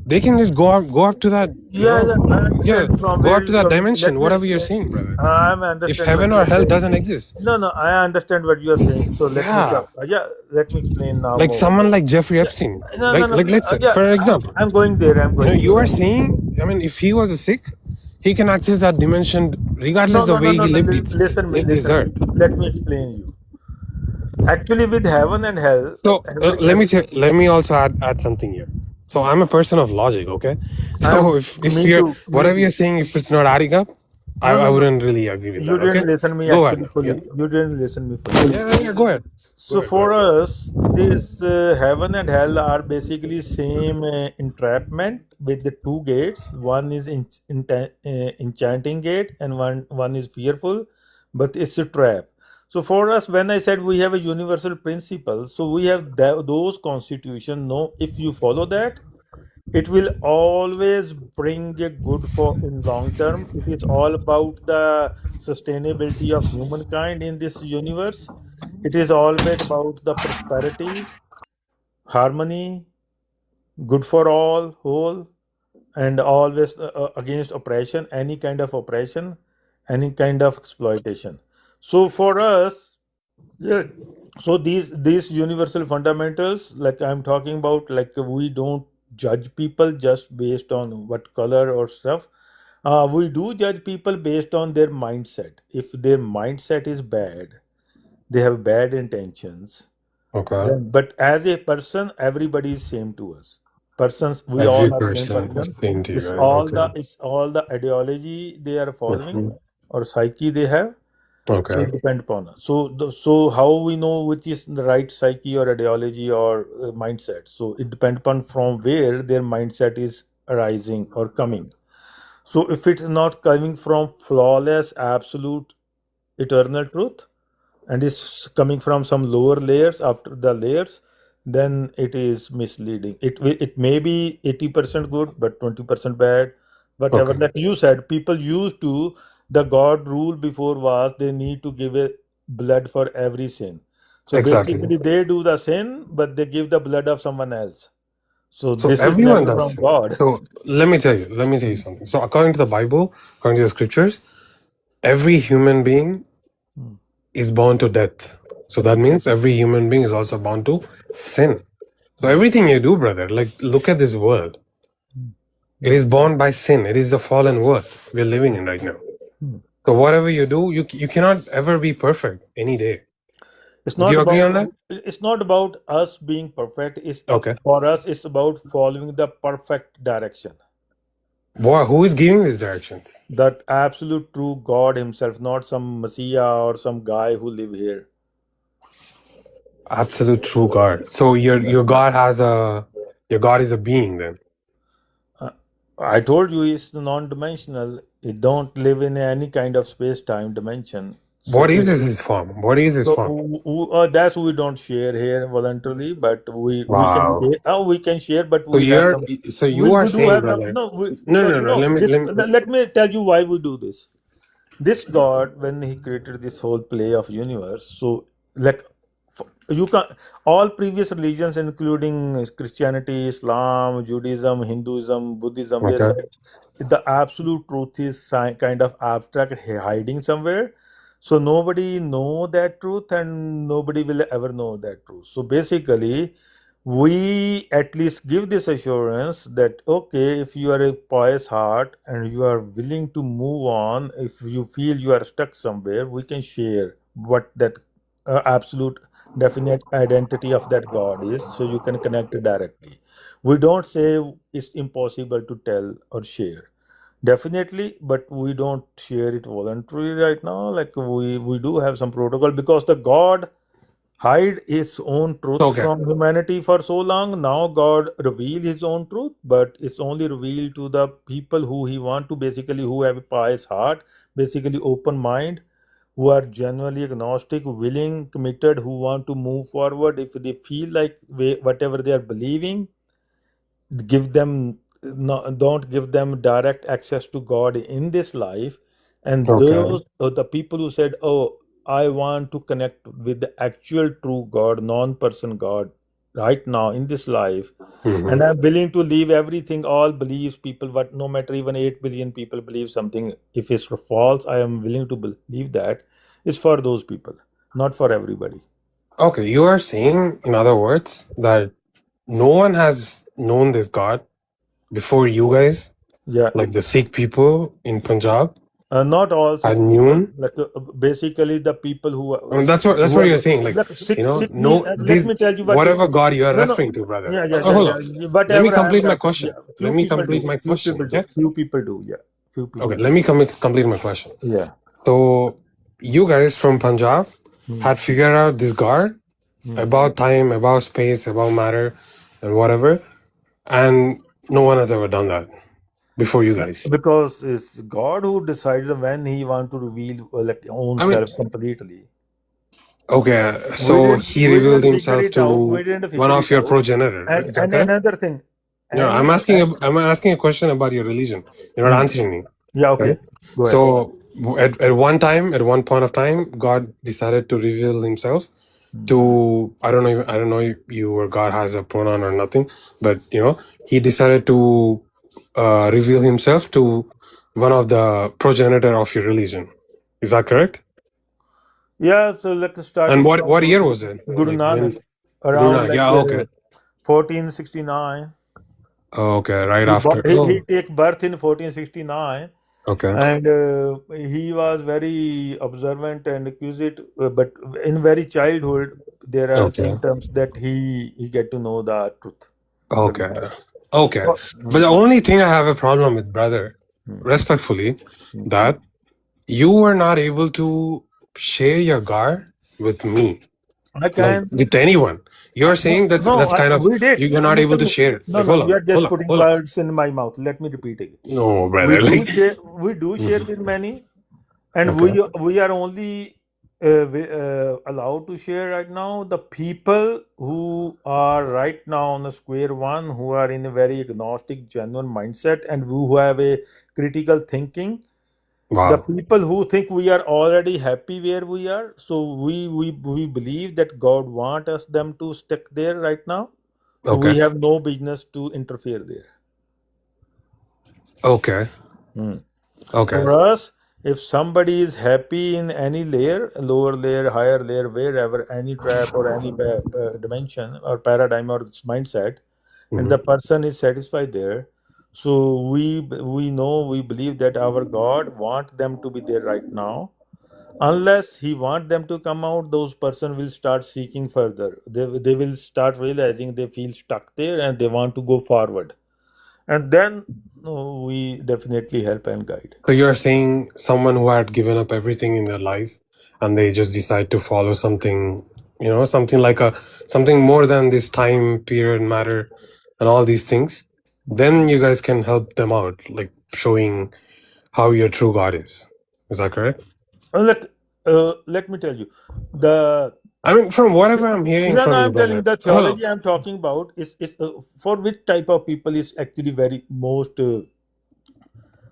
They can just go up to that. Yeah, I Yeah, understand from go where up to you that come. dimension. Let me Whatever you're explain. saying, brother. I If understand what heaven you or are hell saying. doesn't exist, No, I understand what you are saying. So let me. yeah, Yeah, let me explain now like more. someone like Jeffrey Yeah. Epstein, No. like let's say, Yeah, for example, I'm going there. I'm going you are there. saying, I mean, if he was a Sikh, he can access that dimension regardless the way he No. lived lived his Listen me. earth. Let me explain you. Actually, with heaven and hell, So let me also add something here. So I'm a person of logic, okay? I'm So if me you're too. Me whatever too. you're saying, if it's not adding up, I No. wouldn't really agree with You that. Okay, didn't listen me go ahead actually now. Yeah, fully. You didn't listen me fully. yeah, go ahead. So for us, this heaven and hell are basically same entrapment with the two gates. One is enchanting gate, and one is fearful, but it's a trap. So for us, when I said we have a universal principle, so we have those constitution. No, if you follow that, it will always bring a good for in long term. It is all about the sustainability of humankind in this universe. It is always about the prosperity, harmony, good for all, whole, and always against oppression, any kind of oppression, any kind of exploitation. So for us, yeah. So these universal fundamentals, like I'm talking about, like we don't judge people just based on what color or stuff. We do judge people based on their mindset. If their mindset is bad, they have bad intentions. Okay. Then, but as a person, everybody is same to us. Persons, we Every all are same person is person. same to you, right? Okay. It's all the ideology they are following Mhm. or psyche they have. So Okay. it depends upon us. So how we know which is the right psyche or ideology or mindset? So it depends upon from where their mindset is arising or coming. So if it's not coming from flawless, absolute, eternal truth, and is coming from some lower layers after the layers, then it is misleading. It may be 80% good, but 20% bad. Whatever Okay. that you said, people used to the God rule before was they need to give a blood for every sin. So Exactly. basically, they do the sin, but they give the blood of someone else. So So this is everyone never does from sin. God. So let me tell you something. So according to the Bible, according to the scriptures, every human being Hmm. is born to death. So that Hmm. means every human being is also born to sin. So everything you do, brother, like look at this world. It Hmm. is born by sin. It is the fallen world we're living in right now. Hmm. So whatever you do, you cannot ever be perfect any day. It's Would not you agree on about that? it's not about us being perfect. It's Okay. for us. It's about following the perfect direction. Boy, who is giving these directions? That absolute true God Himself, not some Messiah or some guy who live here. Absolute true God. So Yeah. your God is a being then. Uh, I told you it's non-dimensional. It don't live in any kind of space-time dimension. What So is it his form? What is his so form? that's we don't share here voluntarily, but we can Wow. share. We can share, but So we have some. you are We do saying, have some. brother. No, No, because no, no. this. Let me. Let me tell you why we do this. This God, when He created this whole play of universe, so like you can all previous religions, including Christianity, Islam, Judaism, Hinduism, Buddhism, they Okay. said the absolute truth is kind of abstract, hiding somewhere. So nobody know that truth, and nobody will ever know that truth. So basically, we at least give this assurance that okay, if you are a pious heart and you are willing to move on, if you feel you are stuck somewhere, we can share what that absolute definite identity of that God is, so you can connect directly. We don't say it's impossible to tell or share. Definitely, but we don't share it voluntarily right now. Like we do have some protocol because the God hide his own truth Okay. from humanity for so long. Now God reveal his own truth, but it's only revealed to the people who he want to, basically who have a pious heart, basically open mind, who are genuinely agnostic, willing, committed, who want to move forward. If they feel like whatever they are believing, give them no, don't give them direct access to God in this life. And Okay. those are the people who said, oh, I want to connect with the actual true God, non-person God right now in this life, Hmm. and I'm willing to leave everything, all beliefs people, but no matter even 8 billion people believe something, if it's false, I am willing to believe that. It's for those people, not for everybody. Okay. You are saying, in other words, that no one has known this God before you guys, Yeah. like the Sikh people in Punjab Not all at Sikh people, noon. like basically the people I mean, that's what who you're are saying. Like, like Sikh mean. no, Let these me tell you what is. whatever God you are No, no. referring to, brother. Yeah. Hold on. Let me Whatever I am complete my referring. question. Yeah, Let few me people complete do. my Few question. people Okay. do. Few people do. Yeah, few people Okay. do. Let me complete my question. Yeah. So, you guys from Punjab Hmm. had figured out this God Hmm. about time, about space, about matter, and whatever, and no one has ever done that before you guys. Because it's God who decided when He want to reveal like own I mean, self completely. okay, so he We revealed didn't figure himself it out. to We didn't one figure of it your out. progenitor, right? Is that And correct? another thing, No, any I'm asking a question about your religion. You're not hmm. answering me, Yeah, okay, right? go ahead. So at one time, at one point of time, God decided to reveal himself Hmm. to I don't know if you or God has a pronoun or nothing, but he decided to reveal himself to one of the progenitor of your religion. Is that correct? Yeah, so like And starting from what year was it? Guru Like Nanak, when? Guru around Nanak. Yeah, okay. 1469. Oh, okay, right after. He Oh, take birth in 1469, Okay. and he was very observant and acquisitive. But in very childhood, there are Okay. symptoms that he get to know the truth. Okay. Okay. Oh, But the only thing I have a problem with, brother, respectfully, that you were not able to share your gar with me, I like can. with anyone. You're saying that's kind of We did. you're not able Listen, to share it. no, Like, no, you are just hold up, putting hold up. words in my mouth. Let me repeat again. No, We brother. do Like, share. We do share with many, and okay. we are only allowed to share right now the people who are right now on the square one, who are in a very agnostic, genuine mindset, and who have a critical thinking. The Wow. people who think we are already happy where we are, so we believe that God want us them to stick there right now. So we Okay. have no business to interfere there. Okay. Hmm. Okay. For us, if somebody is happy in any layer, lower layer, higher layer, wherever, any trap or any dimension or paradigm or mindset, and the Mhm. person is satisfied there, so we know, we believe that our God want them to be there right now. Unless he want them to come out, those person will start seeking further. They will start realizing they feel stuck there and they want to go forward, and then we definitely help and guide. So you're saying someone who had given up everything in their life and they just decide to follow something, something like something more than this time period matter and all these things, then you guys can help them out, like showing how your true God is. Is that correct? Let me tell you, the I mean, from whatever I'm hearing no, from you, I'm telling you, brother. the Hello. theology I'm talking about is for which type of people is actually very most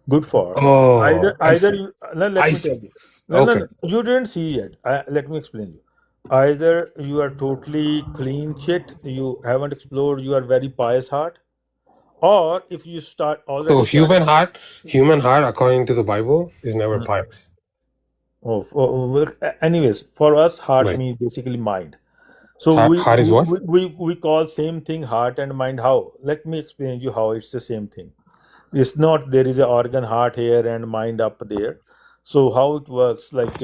good for. Oh, I see. No, let I me tell see. you. Okay. No, you didn't see yet. Let me explain you. Either you are totally clean shit, you haven't explored, you are very pious heart, or if you So already started. human heart, according to the Bible, is never pious. Well, anyways, for us, heart Right. means basically mind. So Heart is what? we call same thing heart and mind. How? Let me explain you how it's the same thing. It's not there is a organ heart here and mind up there. So how it works, like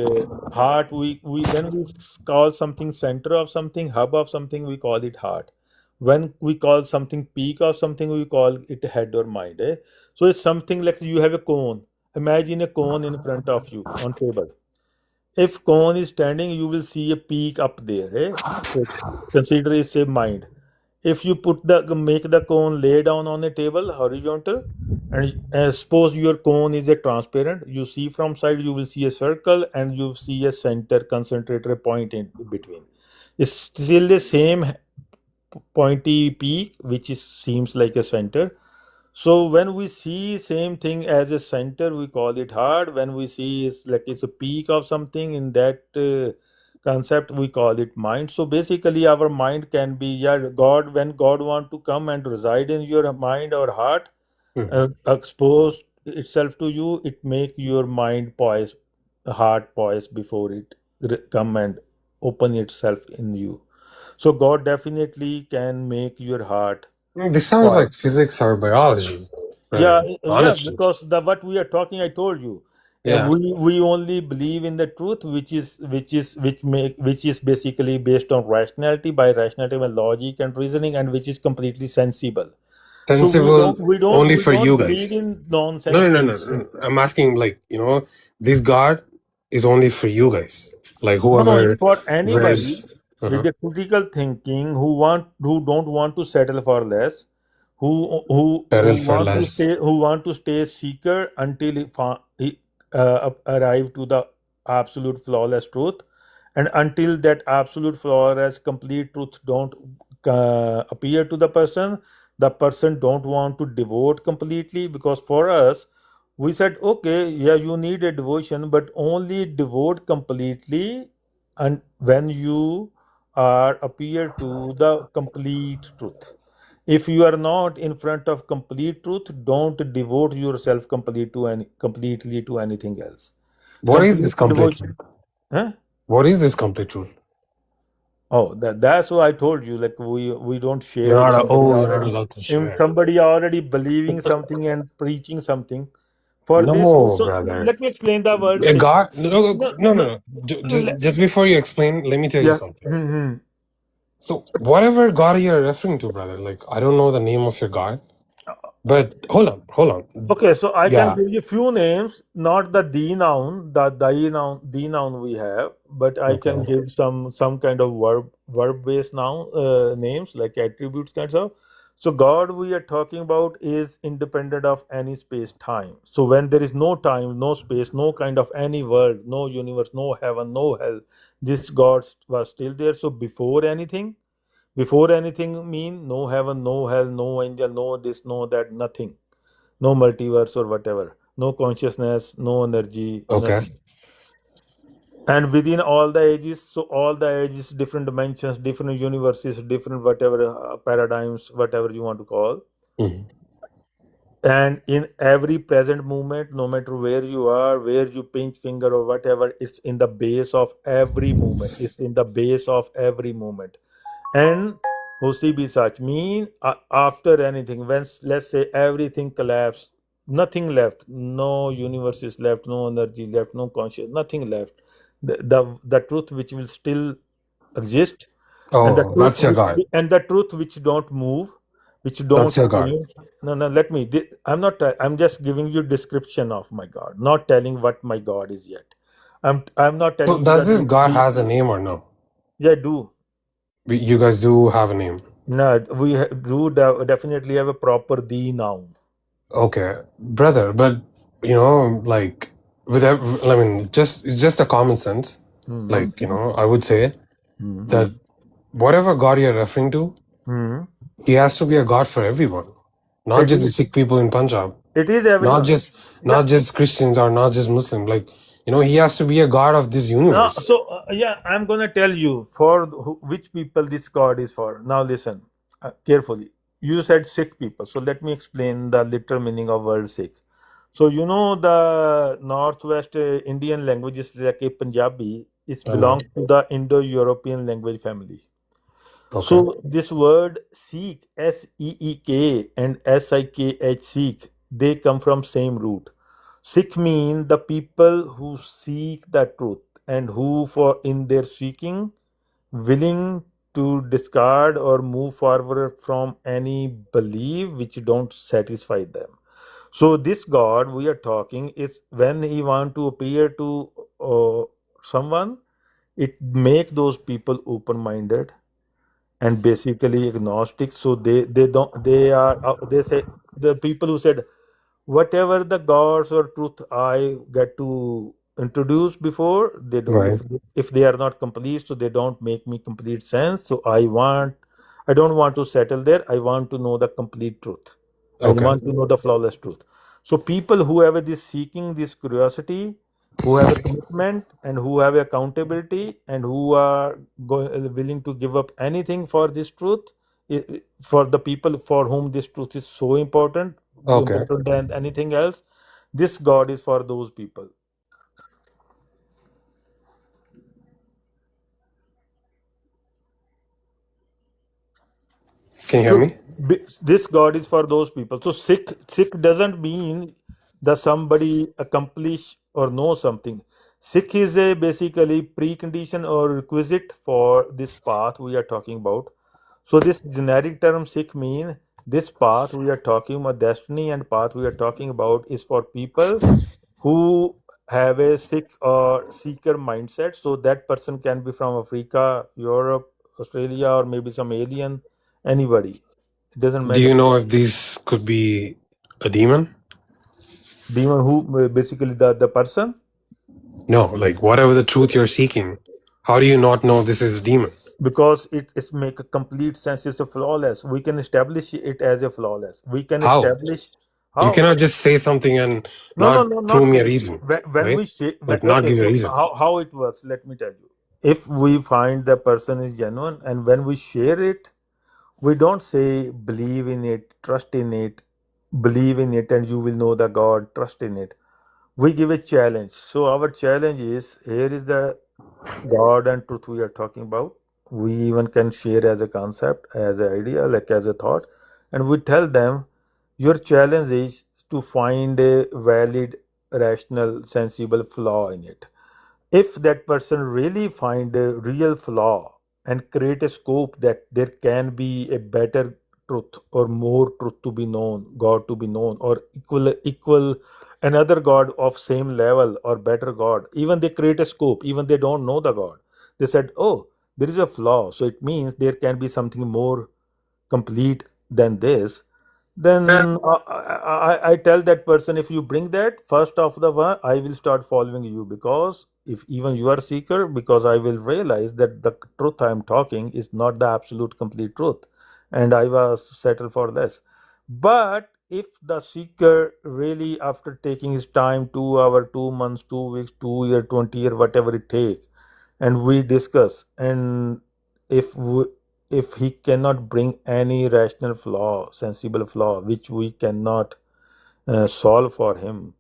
heart, we when we call something center of something, hub of something, we call it heart. When we call something peak of something, we call it head or mind. So it's something like you have a cone. Imagine a cone in front of you on table. If cone is standing, you will see a peak up there. So consider it's a mind. If you make the cone lay down on a table horizontal, and suppose your cone is a transparent, you see from side, you will see a circle and you see a center concentrator point in between. It's still the same pointy peak, which seems like a center. So when we see same thing as a center, we call it heart. When we see it's a peak of something in that concept, we call it mind. So basically, our mind can be, yeah, God. When God want to come and reside in your mind or heart, Mhm. expose itself to you, it make your mind poise, heart poise before it come and open itself in you. So God definitely can make your heart This sounds poise. like physics or biology, Yeah, brother. yeah, Honestly. because the what we are talking, I told you, Yeah. we only believe in the truth, which is basically based on rationality, by rationality and logic and reasoning, and which is completely sensible. So Sensible only we for don't you believe guys. in No, nonsense no, no, no, things. no. I'm asking, like, this God is only for you guys. Like, No, no, it's whoever for anybody wears. with Uh-huh. a critical thinking who don't want to settle for less, who Settle for want to less. stay seeker until he arrive to the absolute flawless truth, and until that absolute flawless complete truth don't appear to the person don't want to devote completely, because for us we said, okay, yeah, you need a devotion, but only devote completely and when you are appear to the complete truth. If you are not in front of complete truth, don't devote yourself completely to anything else. What is Complete this complete devotion. truth? Huh? What is this complete truth? Oh, that's what I told you. Like we don't share if You're not allowed to if share. somebody already believing something and preaching something. For this, No, so brother. let me explain the word A sikh. God? No, No, no, no, no. no. le- Just before you explain, let me tell you Yeah. something. So, whatever God you're referring to, brother, like, I don't know the name of your God, but hold on. Okay, so I can Yeah. give you few names, not the noun, the noun we have, but I can Okay. give some kind of verb based noun names like attributes kinds of. So God we are talking about is independent of any space time. So when there is no time, no space, no kind of any world, no universe, no heaven, no hell, this God was still there. So before anything mean no heaven, no hell, no angel, no this, no that, nothing, no multiverse or whatever, no consciousness, no energy, Okay. nothing. And within all the ages, so all the ages, different dimensions, different universes, different whatever paradigms, whatever you want to call. Mhm. And in every present moment, no matter where you are, where you pinch finger or whatever, it's in the base of every moment. It's in the base of every moment. And Husi be such mean after anything, when let's say everything collapsed, nothing left, no universe is left, no energy left, no conscious, nothing left. The truth which will still exist, and the Oh, truth that's your God. which don't move, which That's don't your God. change. No, let me. I'm not. I'm just giving you description of my God, not telling what my God is yet. I'm not So, telling you does that. this God has a name or no? Yeah, do. You guys do have a name. No, we do definitely have a proper the noun. Okay, brother, but like I mean, just a common sense. Hmm. Like, I would say Hmm. that whatever God you're referring to, Hmm. he has to be a God for everyone, not It just the is. Sikh people in Punjab, It is not everyone. just Yeah. not just Christians or not just Muslim. Like, he has to be a God of this universe. Yeah, I'm gonna tell you for which people this card is for. Now listen carefully. You said Sikh people, so let me explain the literal meaning of word Sikh. So you know the northwest Indian languages like Punjabi. It I know. belongs to the Indo-European language family. Okay. So this word Sikh, Seek and Sikh, Sikh, they come from same root. Sikh mean the people who seek the truth and who for in their seeking willing to discard or move forward from any belief which don't satisfy them. So this God we are talking is when he want to appear to someone, it make those people open minded and basically agnostic. So they don't they are they say the people who said whatever the gods or truth I get to introduce before they don't, Right. if they are not complete, so they don't make me complete sense. So I don't want to settle there. I want to know the complete truth. I Okay. want to know the flawless truth. So people who have this seeking, this curiosity, who have a commitment and who have accountability and who are willing to give up anything for this truth, for the people for whom this truth is so important, Okay. important than anything else, this God is for those people. Can you hear So me? this God is for those people. So Sikh doesn't mean that somebody accomplish or know something. Sikh is a basically precondition or requisite for this path we are talking about. So this generic term Sikh mean this path we are talking about, destiny and path we are talking about is for people who have a Sikh or seeker mindset. So that person can be from Africa, Europe, Australia, or maybe some alien, anybody. It doesn't Do matter. you know if these could be a demon? Demon who basically the person, No, like whatever the truth you're seeking, how do you not know this is a demon? because it's make a complete sense. It's a flawless. We can establish it as a flawless. We can How? establish You how. cannot just say something and No, not not prove me a say. reason, When right? we say, Like not okay, give a so reason. how it works, let me tell you. If we find the person is genuine and when we share it, we don't say believe in it, trust in it, believe in it, and you will know the God, trust in it. We give a challenge. So our challenge is here is the God and truth we are talking about. We even can share as a concept, as an idea, like as a thought, and we tell them your challenge is to find a valid, rational, sensible flaw in it. If that person really find a real flaw and create a scope that there can be a better truth or more truth to be known, God to be known, or equal another God of same level or better God, even they create a scope, even they don't know the God. They said, oh, there is a flaw, so it means there can be something more complete than this. Then I tell that person, if you bring that first of the one, I will start following you, because if even you are seeker, because I will realize that the truth I am talking is not the absolute complete truth, and I was settled for less. But if the seeker really, after taking his time, 2 hour, 2 months, 2 weeks, 2 year, 20 year, whatever it takes, and we discuss, and if we, if he cannot bring any rational flaw, sensible flaw, which we cannot solve for him,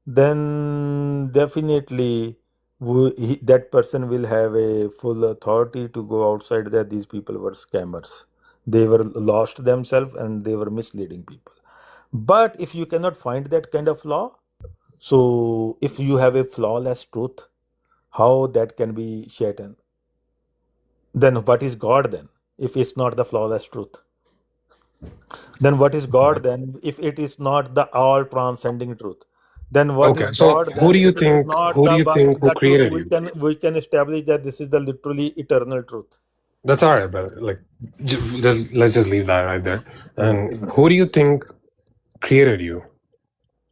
then definitely that person will have a full authority to go outside that these people were scammers. They were lost themselves and they were misleading people. But if you cannot find that kind of flaw, so if you have a flawless truth, how that can be shaken? Then what is God then? If it's not the flawless truth, then what is God then? If it is not the all transcending truth, then what Okay, is so God then? If it is not who do you think who the truth, created you? we can establish that this is the literally eternal truth. That's all right, but like, let's just leave that right there. And who do you think created you,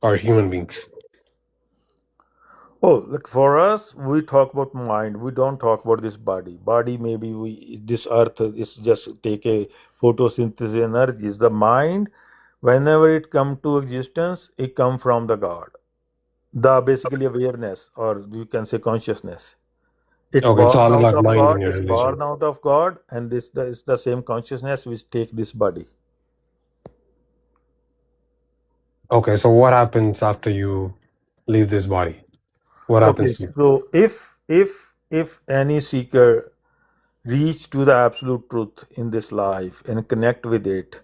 or human beings? Oh, like for us, we talk about mind. We don't talk about this body. Body, maybe we this earth is just take a photosynthesis energy. Is the mind, whenever it come to existence, it come from the God. The basically awareness, or you can say consciousness. It Okay, it's born all out about of mind in God. your It's religion. born out of God, and is the same consciousness which take this body. Okay, so what happens after you leave this body? What Okay, happens to you? so if any seeker reach to the absolute truth in this life and connect with it,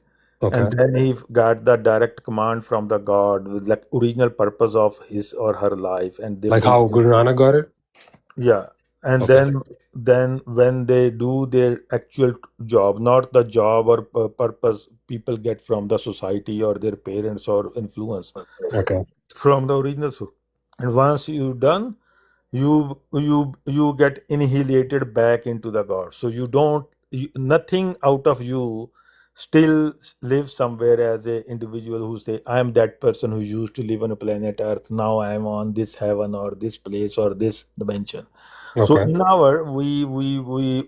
and Okay, then he got the direct command from the God with like original purpose of his or her life, and they like how fulfill. Guru Nanak got it? Yeah, and Okay, then when they do their actual job, not the job or purpose people get from the society or their parents or influence, okay, from the original source. And once you done, you get annihilated back into the God. So you don't nothing out of you still lives somewhere as a individual who say, I am that person who used to live on a planet Earth. Now I am on this heaven or this place or this dimension. So okay, in our we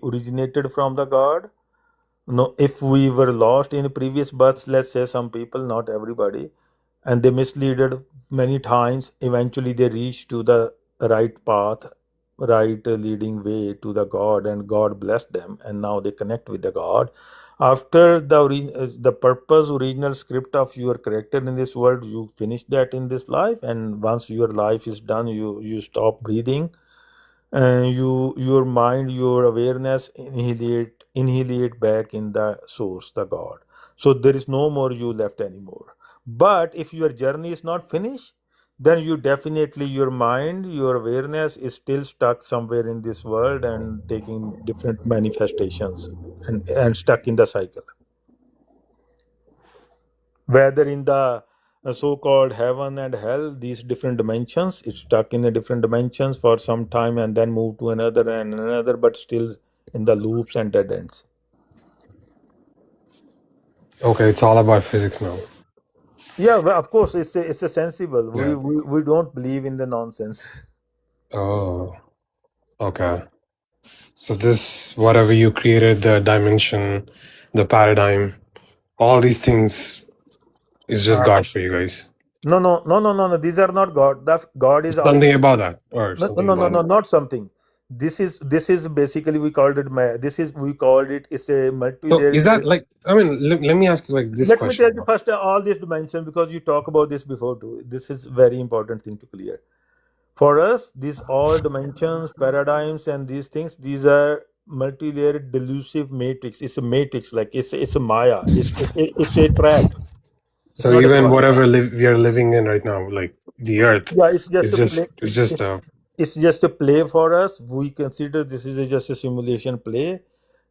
originated from the God. No, if we were lost in previous births, let's say some people, not everybody, and they misleaded many times, eventually they reach to the right path, right leading way to the God, and God bless them, and now they connect with the God. After the purpose, original script of your character in this world, you finish that in this life, and once your life is done, you stop breathing, and your mind, your awareness annihilate back in the source, the God. So there is no more you left anymore. But if your journey is not finished, then you definitely, your mind, your awareness is still stuck somewhere in this world and taking different manifestations, and stuck in the cycle, whether in the so-called heaven and hell, these different dimensions, it's stuck in the different dimensions for some time and then move to another and another, but still in the loops and dead ends. okay. It's all about physics now. Yeah, well, of course, it's a sensible. Yeah. We don't believe in the nonsense. Oh, okay. So this, whatever you created, the dimension, the paradigm, all these things is just Uh, God for you guys. no. These are not God. The God is Something already. about that, or No, something about it. not something. This is basically we called it. This is we called it. It's a So is multi-layered. that like? I mean, let me ask you like this Let me question. tell you first all these dimensions, because you talk about this before too. This is very important thing to clear. For us, these all dimensions, paradigms, and these things, these are multi-layered delusive matrix. It's a matrix, like it's a Maya. It's a trap. So not a even god. whatever we are living in right now, like the Earth, Yeah, it's just a play. it's just a It's just a play for us. We consider this is just a simulation play,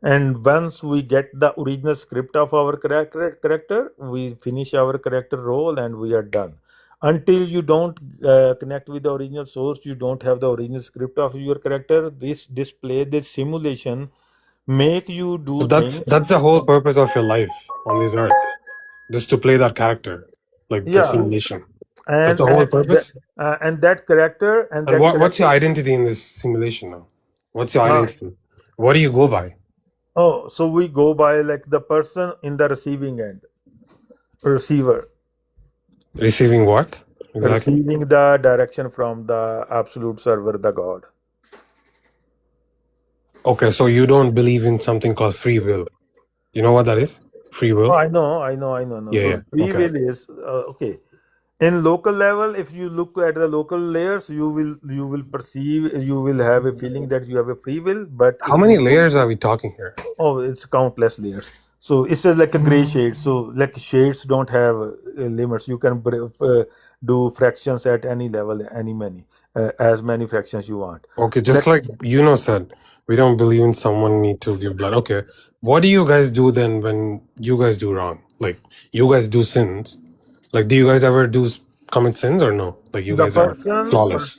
and once we get the original script of our character, we finish our character role and we are done. Until you don't connect with the original source, you don't have the original script of your character. This display, this simulation, make you so do things. that's the whole purpose of your life on this Earth, just to play that character, like the Yeah, simulation. That's and the whole purpose. that character and And that what's your character. identity in this simulation now? What's your Uh, identity? What do you go by? oh, so we go by like the person in the receiving end, receiver, Receiving what exactly? receiving the direction from the absolute server, the God. Okay, so you don't believe in something called free will. You know what that is? Free Oh, will? I know. No. Yeah, So yeah. free Okay. will is okay. In local level, if you look at the local layers, you will perceive, you will have a feeling that you have a free will. But How if many you go, layers are we talking here? oh, it's countless layers. So it's just like a gray shade. So like shades don't have limits. You can do fractions at any level, any many, as many fractions you want. Okay, just Like like said, we don't believe in someone need to give blood. Okay, what do you guys do then when you guys do wrong? Like you guys do sins. Like, do you guys ever commit sins or no? Like you the guys are flawless.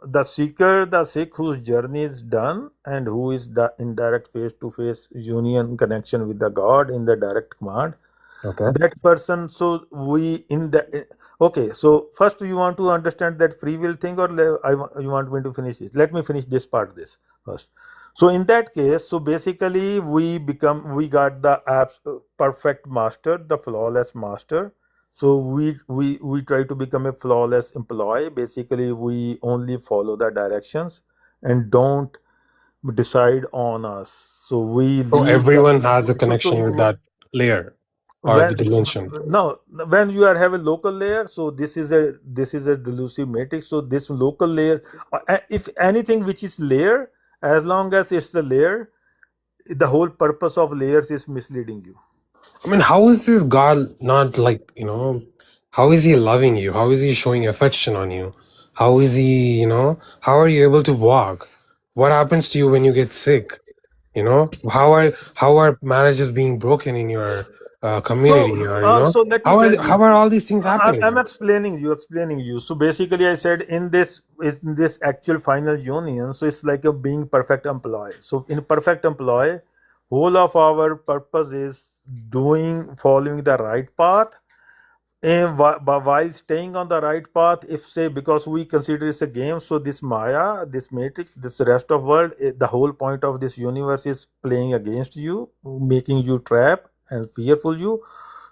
the seeker, the Sikh whose journey is done and who is in direct face-to-face union connection with the God in the direct command. Okay. That person. So we in the okay. So first you want to understand that free will thing, or you want me to finish it? Let me finish this part. This first. So in that case, so basically we got the perfect master, the flawless master. So we try to become a flawless employee. Basically, we only follow the directions and don't decide on us. So we So leave the everyone has a connection with so that layer or the when dimension. no when you are have a local layer, so this is a delusive matrix. So this local layer, if anything which is layer, as long as it's the layer, the whole purpose of layers is misleading you. I mean, how is this God not how is he loving you? How is he showing affection on you? How is he, how are you able to walk? What happens to you when you get sick? How are marriages being broken in your community, or So let me tell how you. are all these things happening? I'm explaining you. So basically, I said in this actual final union. So it's like a being perfect employee. So in perfect employee, whole of our purpose is following the right path, and while staying on the right path. If say because we consider it's a game, so this Maya, this matrix, this rest of world, the whole point of this universe is playing against you, making you trap and fearful you.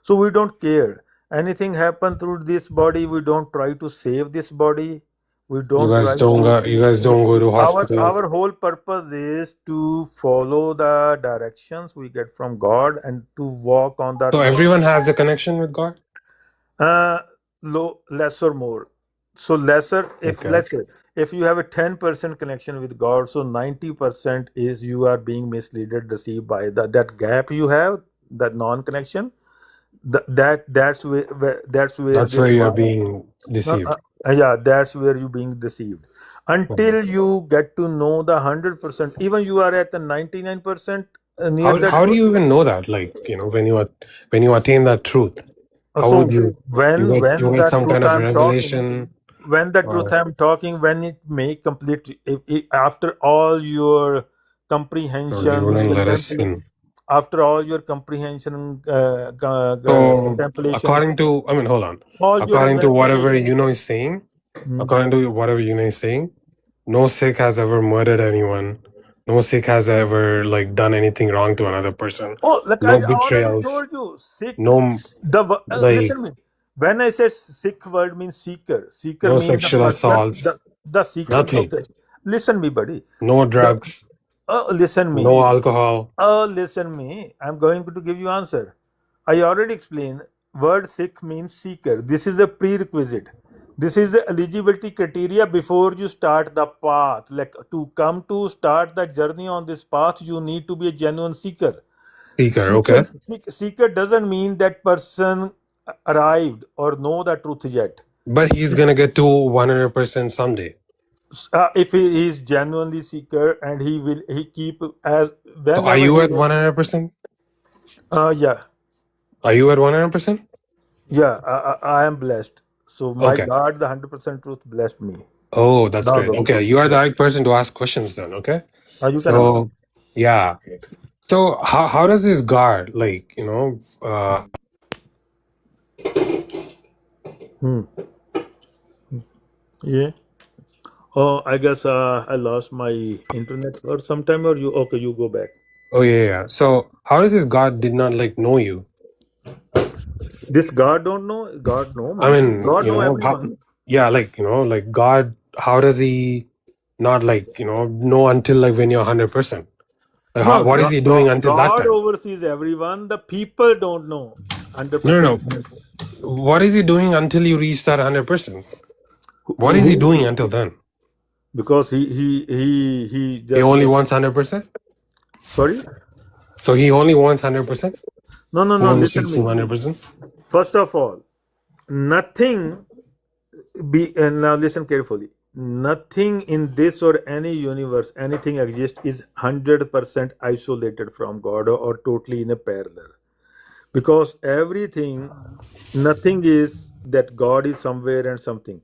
So we don't care anything happen through this body. We don't try to save this body. We don't try to. You guys don't go to our hospital. our whole purpose is to follow the directions we get from God and to walk on that. So everyone has a connection with God. Less or more. So lesser, if Okay. let's say if you have a 10% connection with God, so 90% is you are being misled, deceived by that gap you have, that non-connection. That's where That's this where you're being deceived. yeah, that's where you're being deceived. Until you get to know the 100%, even you are at the 99% near that. How do you even know that? Like, when you attain that truth, how So would you when get the some kind truth of I'm talking, revelation? when the truth I'm talking, when it may complete, after all your Or you comprehension, wouldn't let us in? after all your comprehension, So contemplation, hold on. all your According to whatever investigation. is saying, no Sikh has ever murdered anyone. No Sikh has ever done anything wrong to another person. Oh, like No I already betrayals. told you, Sikh. No Listen me. When I said Sikh word means seeker. Seeker no means the sexual person. assaults. The seeker. Nothing. Okay. Listen me, buddy. No drugs. Listen me. No alcohol. Listen me. I'm going to give you answer. I already explained. Word Sikh means seeker. This is a prerequisite. This is the eligibility criteria before you start the path. Like to start the journey on this path, you need to be a genuine seeker. Seeker, okay. Seeker doesn't mean that person arrived or know the truth yet. But he's gonna get to 100% someday. If he is genuinely seeker and he keep as So are whenever you he at 100%? yeah. Are you at 100%? Yeah, I am blessed. So my Okay. God, the 100% truth blessed me. Oh, that's Now great. go. Okay, you are the Yeah. right person to ask questions then. Okay. You can ask. So yeah. So how does this guard Hmm. Yeah. Oh, I guess I lost my internet for some time, or you? Okay, you go back. Oh yeah. So how does this guard did not like know you? This God don't know. God know I me. mean, God know how, everyone. yeah, like God, how does he not know until like when you're 100%? Like No, what is he doing until that God time? oversees everyone. The people don't know. hundred No, no, percent. no. What is he doing until you reach that 100%? What is he Who? doing until then? Because he He just only wants 100%? sorry. So he only wants 100%? No. Only Listen seeks me. 100%? First of all, nothing be and now listen carefully. Nothing in this or any universe, anything exists is 100% isolated from God or totally in a parallel. Because everything, nothing is that God is somewhere and something.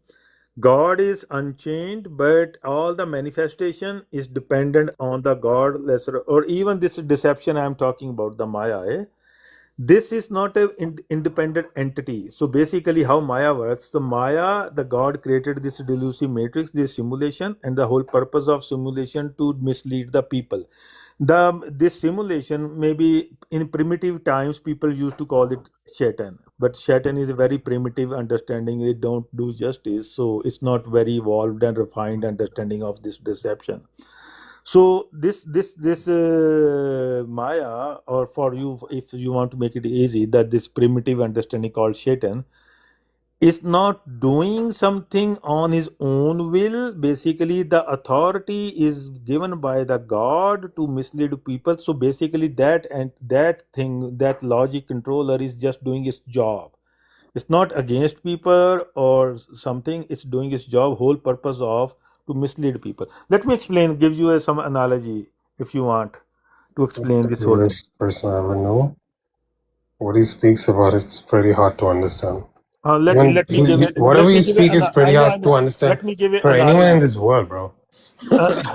God is unchained, but all the manifestation is dependent on the God lesser, or even this deception I am talking about, the Maya. This is not a independent entity. So basically, how Maya works, the Maya, the God created this delusive matrix, this simulation, and the whole purpose of simulation to mislead the people. This simulation, maybe in primitive times, people used to call it Shaitan, but Shaitan is a very primitive understanding. It don't do justice, so it's not very evolved and refined understanding of this deception. So this Maya, or for you, if you want to make it easy, that this primitive understanding called Shaitan is not doing something on his own will. Basically, the authority is given by the God to mislead people. So basically, that thing, that logic controller is just doing its job. It's not against people or something. It's doing its job. Whole purpose of to mislead people. Let me explain. Give you some analogy if you want to explain this whole thing. This person I ever know. What he speaks about is pretty hard to understand. Let me let me give it. Whatever Let me you give it. speak is I pretty know. hard I to know. understand Let me give it for anyone in analogy. this world, bro.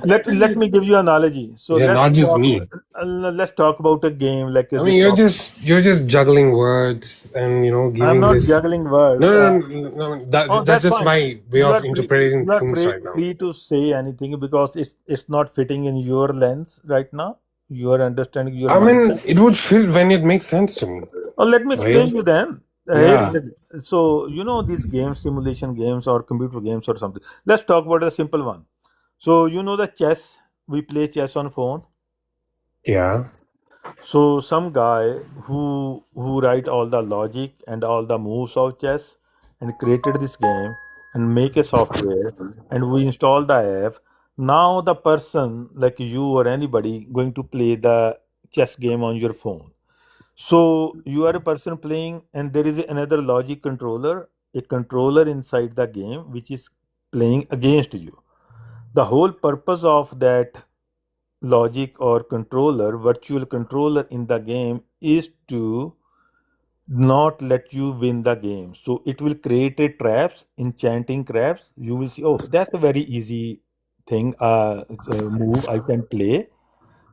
Let me give you analogy. So Yeah, not just me. let's talk about a game like I mean, this. you're just juggling words and I'm giving not this. juggling No, words. no, no, no, no, Oh, that's that's just fine. my way of interpreting You are things right now. free to say anything because it's not fitting in your lens right now. You are understanding your I mean, mindset. it would fit when it makes sense to me. Oh, let me Right? explain you then. Here Yeah. is so these games, simulation games or computer games or something. Let's talk about a simple one. So the chess. We play chess on phone. Yeah. So some guy who write all the logic and all the moves of chess and created this game and make a software and we install the app. Now the person like you or anybody going to play the chess game on your phone. So you are a person playing and there is another logic controller, a controller inside the game which is playing against you. The whole purpose of that logic or controller, virtual controller in the game is to not let you win the game. So it will create a traps, enchanting traps. You will see, oh, that's a very easy thing, move I can play.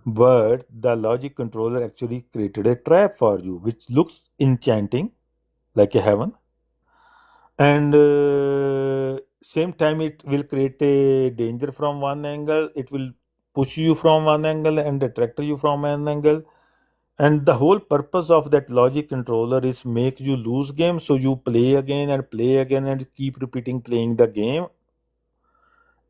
But the logic controller actually created a trap for you, which looks enchanting, like a heaven. And same time, it will create a danger from one angle. It will push you from one angle and attract you from an angle. And the whole purpose of that logic controller is make you lose game, so you play again and keep repeating playing the game.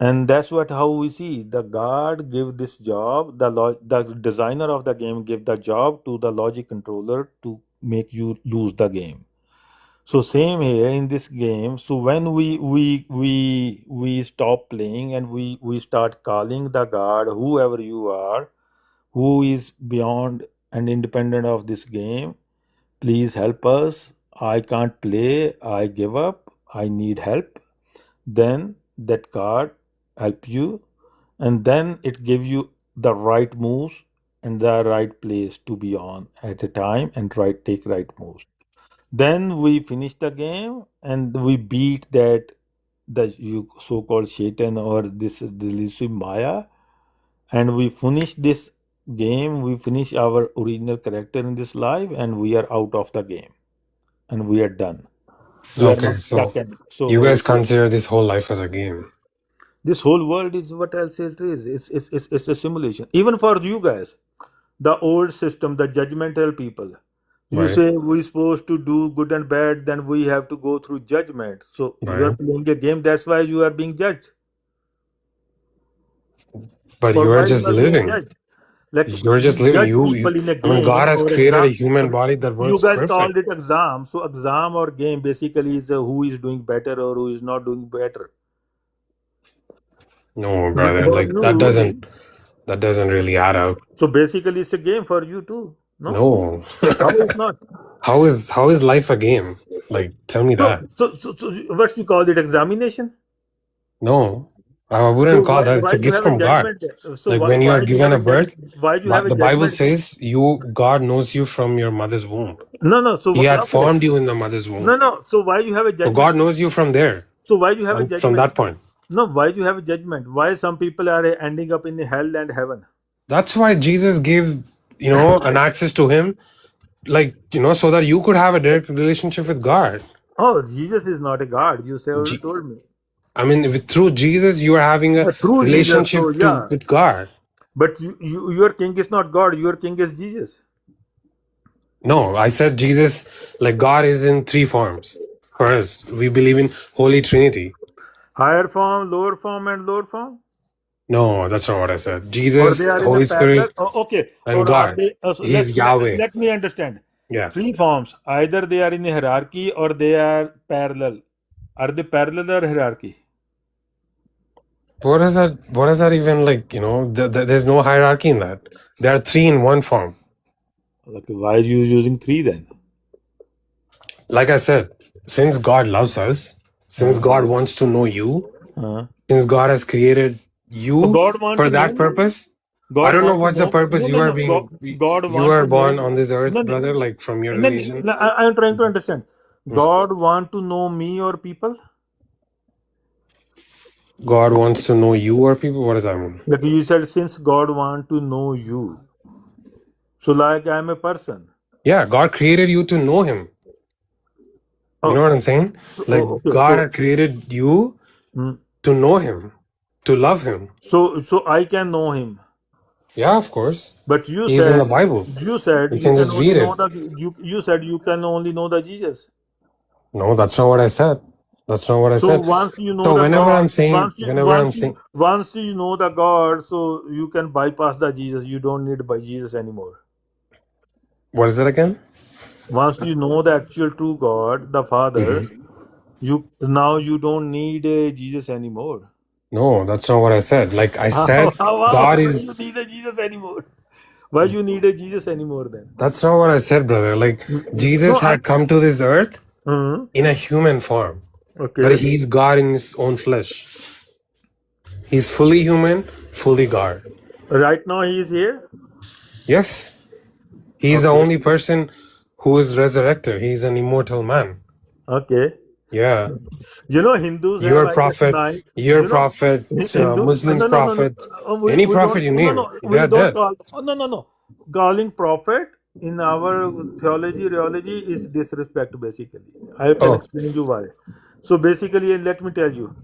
And that's what how we see the god give this job, the designer of the game give the job to the logic controller to make you lose the game. So same here in this game. So when we stop playing and we start calling the god, whoever you are, who is beyond and independent of this game, please help us. I can't play, I give up, I need help, then that card help you, and then it gives you the right moves and the right place to be on at a time and take right moves. Then we finish the game and we beat that the you so-called Satan or this delusive Maya, and we finish this game. We finish our original character in this life, and we are out of the game, and we are done. We are Okay, not so stuck in it. you So guys consider this whole life as a game. this whole world is what else it is. It's a simulation. Even for you guys, the old system, the judgmental people. You Right, say we're supposed to do good and bad, then we have to go through judgment. So you are right. playing a game. That's why you are being judged. But For you are why you just are being living. judged? Like You're just we living. judge people in a I mean, God game has or created a exam. human body that You works guys perfect. called it exam. So exam or game basically is who is doing better or who is not doing better. No, But brother, for like that you, doesn't really add up. so basically it's a game for you too. No, No. how is not? How is life a game? Like, tell me that. So what you call it examination? No, I So wouldn't call that. It's why a you gift have a from God. judgment? So Like when you why are you given have a a birth, why you have a the Bible judgment? says God knows you from your mother's womb. No. So He had okay. formed you in the mother's womb. No. So why you have a So judgment? God knows you from there, So why you have a from judgment? that point. No, why do you have a judgment? Why some people are ending up in hell and heaven? That's why Jesus gave, an access to him, like, so that you could have a direct relationship with God. Oh, Jesus is not a God. You Je- told me. I mean, through Jesus, you are having a Through Jesus, so relationship yeah. with God. But your king is not God. Your king is Jesus. No, I said Jesus, like God is in three forms. For us, we believe in Holy Trinity. Higher form, lower form, and lower form. No, that's not what I said. Or Jesus, they are in a Holy parallel. Spirit, Oh, okay. and Or are God. they? He's Yahweh. Let me understand. Yeah. Three forms. Either they are in a hierarchy or they are parallel. Are they parallel or hierarchy? What is that? What is that even like? There's no hierarchy in that. There are three in one form. Okay, why are you using three then? Like I said, since God loves us, since God wants to know you, since God has created you God want for to that know. purpose, God I don't know want to what's the know. purpose you are being. God You want are to born know. on this earth, No, brother, like from your no, religion. I am trying to understand. God want to know me or people? God wants to know you or people. What does that mean? Like you said, since God want to know you. So like I am a person. Yeah, God created you to know Him. You know what I'm saying? Like Okay, God had created you to know Him, to love Him. so I can know him. Yeah, of course. But you He's in said the Bible. you You can can just only read know it. the you said you can only know the Jesus. No, that's not what I said. That's not what I So said. once you know So the whenever God, I'm saying, once you know the God, so you can bypass the Jesus. You don't need by Jesus anymore. what is it again? Once you know the actual true God, the Father, you don't need Jesus anymore. No, that's not what I said. Like I said, God Why is. you need a Jesus anymore? Why you need a Jesus anymore then? That's not what I said, brother. Like Jesus had come to this earth in a human form, Okay. but He's God in His own flesh. He's fully human, fully God. Right now he is here. Yes, He's the only person who is resurrected. He's an immortal man. Okay. Yeah. You know, Hindus Your have, I guess, prophet, nine. your You know, prophet, Muslims no. prophet, any We prophet don't. you No, name, no. they We are don't dead. call. Oh, no. Calling prophet in our theology is disrespect. Basically, I can explain you why. So basically, let me tell you.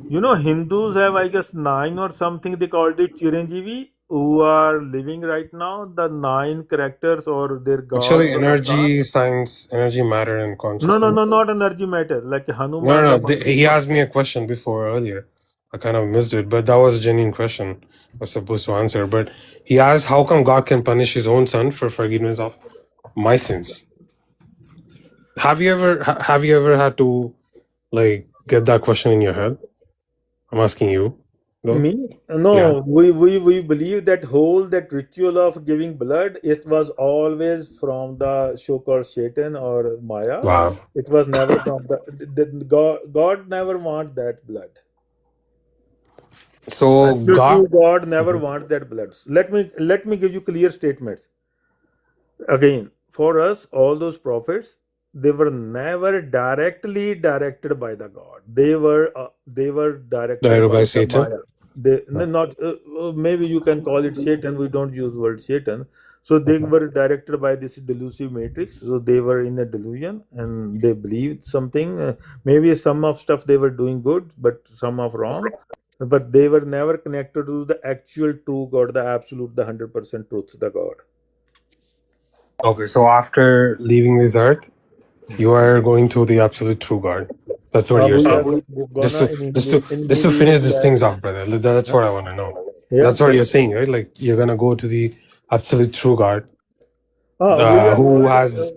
You know, Hindus have, I guess, 9 or something. They called it Chiranjeevi, who are living right now. The 9 characters or their god Actually, or avatar. energy, science, energy, matter, and consciousness. No, not energy matter. Like Hanuman. No. He asked me a question before earlier. I kind of missed it, but that was a genuine question I was supposed to answer. But he asked, how come God can punish His own Son for forgiveness of my sins? Have you ever had to like get that question in your head? I'm asking you. No? Me? Yeah. No, we believe that ritual of giving blood, it was always from the so-called Satan or Maya. Wow. It was never from the God never want that blood. So Actual God. true God never Mhm. wants that blood. Let me give you clear statements. Again, for us, all those prophets, they were never directly directed by the God. They were directed Divided by by the Satan. Maya. They No. not maybe you can call it Satan. We don't use word Satan. So they Okay. were directed by this delusive matrix. So they were in a delusion and they believed something. Maybe some of stuff they were doing good, but some of wrong. But they were never connected to the actual true God, the absolute, the 100% truth, the God. Okay. So after leaving this earth, you are going to the absolute true God. That's what you're We are saying. Just gonna to just to finish these things off, brother. That's what I want to know. yeah, That's what sure. you're saying, right? Like you're gonna go to the absolute true God, We are who already has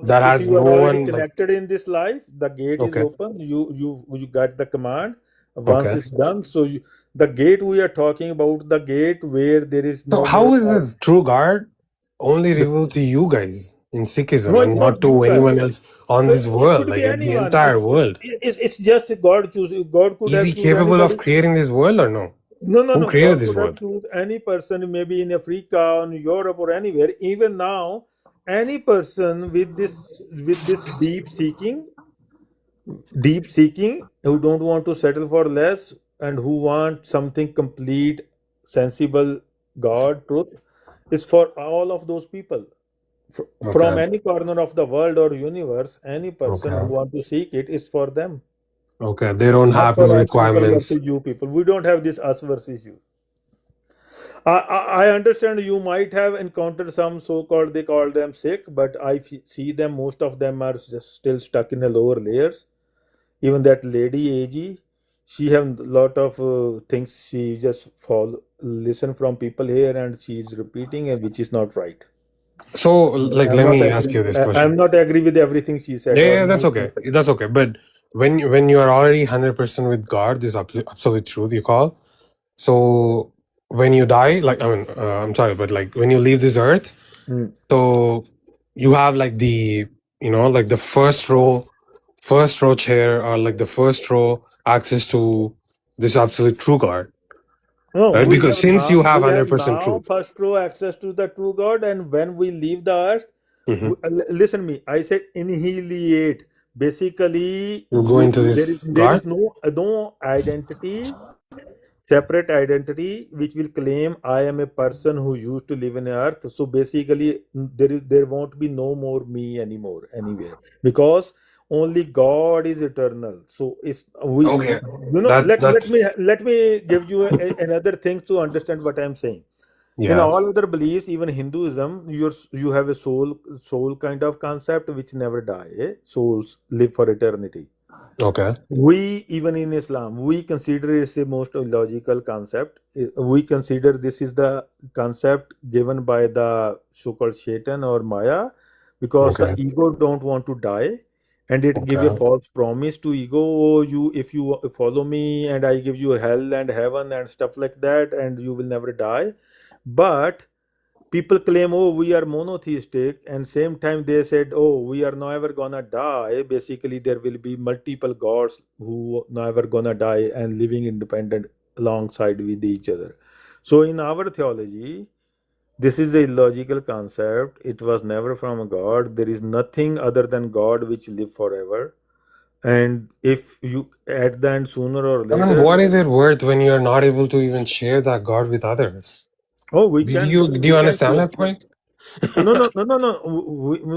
that if has you are no already one like. connected in this life, the gate is Okay. open. You got the command. Once Okay. it's done, so the gate we are talking about, the gate where there is So no how more. is this true God only revealed to you guys in No, Sikhism and it's not not you to anyone guys. else on this It world, could like be at the anyone. entire world? It's just God choose. God could Is he have choose capable of anybody. creating this world or no? No, no, Who no. created God this could have world? choose any person, maybe in Africa, or Europe, or anywhere. Even now, any person with this deep seeking, who don't want to settle for less and who want something complete, sensible, God, truth, is for all of those people. From Okay. any corner of the world or universe, any person who Okay. want to seek it is for them. Okay. They don't Not have for no us people requirements. versus you people. We don't have this us versus you. I understand you might have encountered some so-called, they call them sick, but see them, most of them are just still stuck in the lower layers. Even that lady AG, she have lot of things she just follow, listen from people here, and she is repeating, and which is not right. So, like, I'm let not me ask agree. you this I'm question. not agree with everything she said, Yeah, or yeah, that's might okay. not. That's okay. But when you are already 100% with God, this absolute truth you call. So when you die, like I mean, I'm sorry, but like when you leave this earth, Mm. so you have like like the first row chair, or like the first row access to this absolute true God, No, right? Because since you have we have 100% now truth. first row access to the true God, and when we leave the earth, Hmm. listen me. I said annihilate. Basically, You go into this there God. is no identity, separate identity, which will claim I am a person who used to live in earth. So basically, there won't be no more me anymore anywhere, because only God is eternal. So it's we Okay, let me that's let me give you another thing to understand what I'm saying. In yeah. all other beliefs, even Hinduism, you have a soul kind of concept which never die. Souls live for eternity. Okay, We, even in Islam, we consider it a most illogical concept. We consider this is the concept given by the so-called Shaitan or Maya, because the okay, ego don't want to die, and it give a okay. false promise to ego. Oh, you, if you follow me, and I give you hell and heaven and stuff like that, and you will never die. But people claim, oh, we are monotheistic, and same time they said, oh, we are never gonna die. Basically, there will be multiple gods who never gonna die and living independent alongside with each other. So in our theology, this is a illogical concept. It was never from a God. There is nothing other than God which live forever. And if you, at the end, sooner or I mean, later, what is it worth when you're not able to even share that God with others? oh, Do you we can understand share. that point? No, no, no, no, no.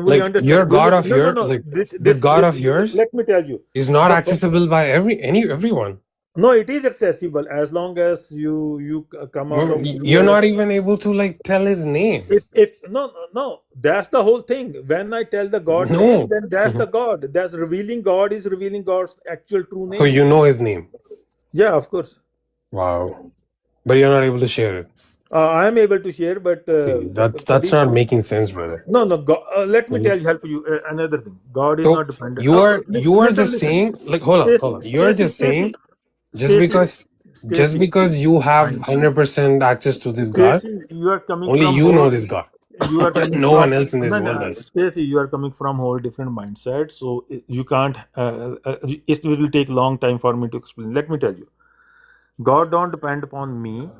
We Like your understand. God of No, no, your no. like the God of yours Let me tell you. is not The accessible by everyone. No, it is accessible as long as you come out Well, of you're your. not even able to like tell his name. If no, no, no, that's the whole thing. When I tell the God name, No. then that's the Mhm. God. That's revealing God is revealing God's actual true So name. you know his name. Yeah, of course. Wow. But you're not able to share it. I am able to share, but See, the that's not condition. making sense, brother. No, no. God, let me Mhm. tell you, help you another thing. God is So not dependent. you are Listen, just listen. saying, like, hold on, hold on. You're Stacy, just saying Stacy, just Stacy. because. just because you have 100% access to this God, Stacy, you are coming only from you know whole. this God. You are coming No from one else in this no, world no, does. Stacy, you are coming from whole different mindset. So you can't. It will take long time for me to explain. Let me tell you, God don't depend upon me.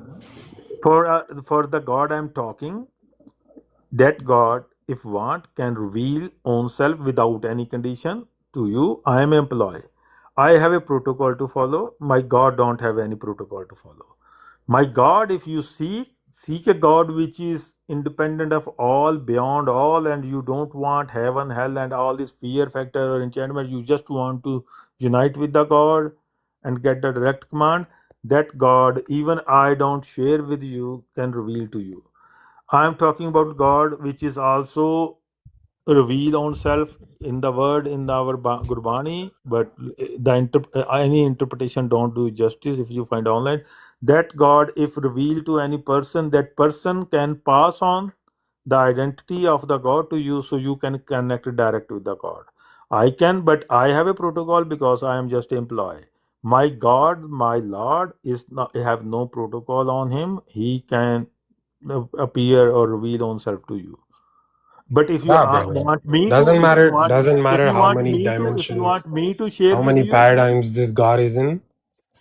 For the God I'm talking, that God, if want, can reveal own self without any condition to you. I am employee. I have a protocol to follow. My God don't have any protocol to follow. My God, if you seek a God which is independent of all, beyond all, and you don't want heaven, hell, and all this fear factor or enchantment, you just want to unite with the God and get the direct command. That God, even I don't share with you, can reveal to you. I am talking about God, which is also reveal own self in the word in our Gurbani, but any interpretation don't do justice. If you find online, that God, if revealed to any person, that person can pass on the identity of the God to you, so you can connect direct with the God. I can, but I have a protocol because I am just employee. My God, my Lord, is not have no protocol on him. He can appear or reveal own self to you. But if you Yeah, brother. want me to, Doesn't if you matter. want, Doesn't if matter you how want many me to, if you dimensions, want me to share how with many you, paradigms this God is in,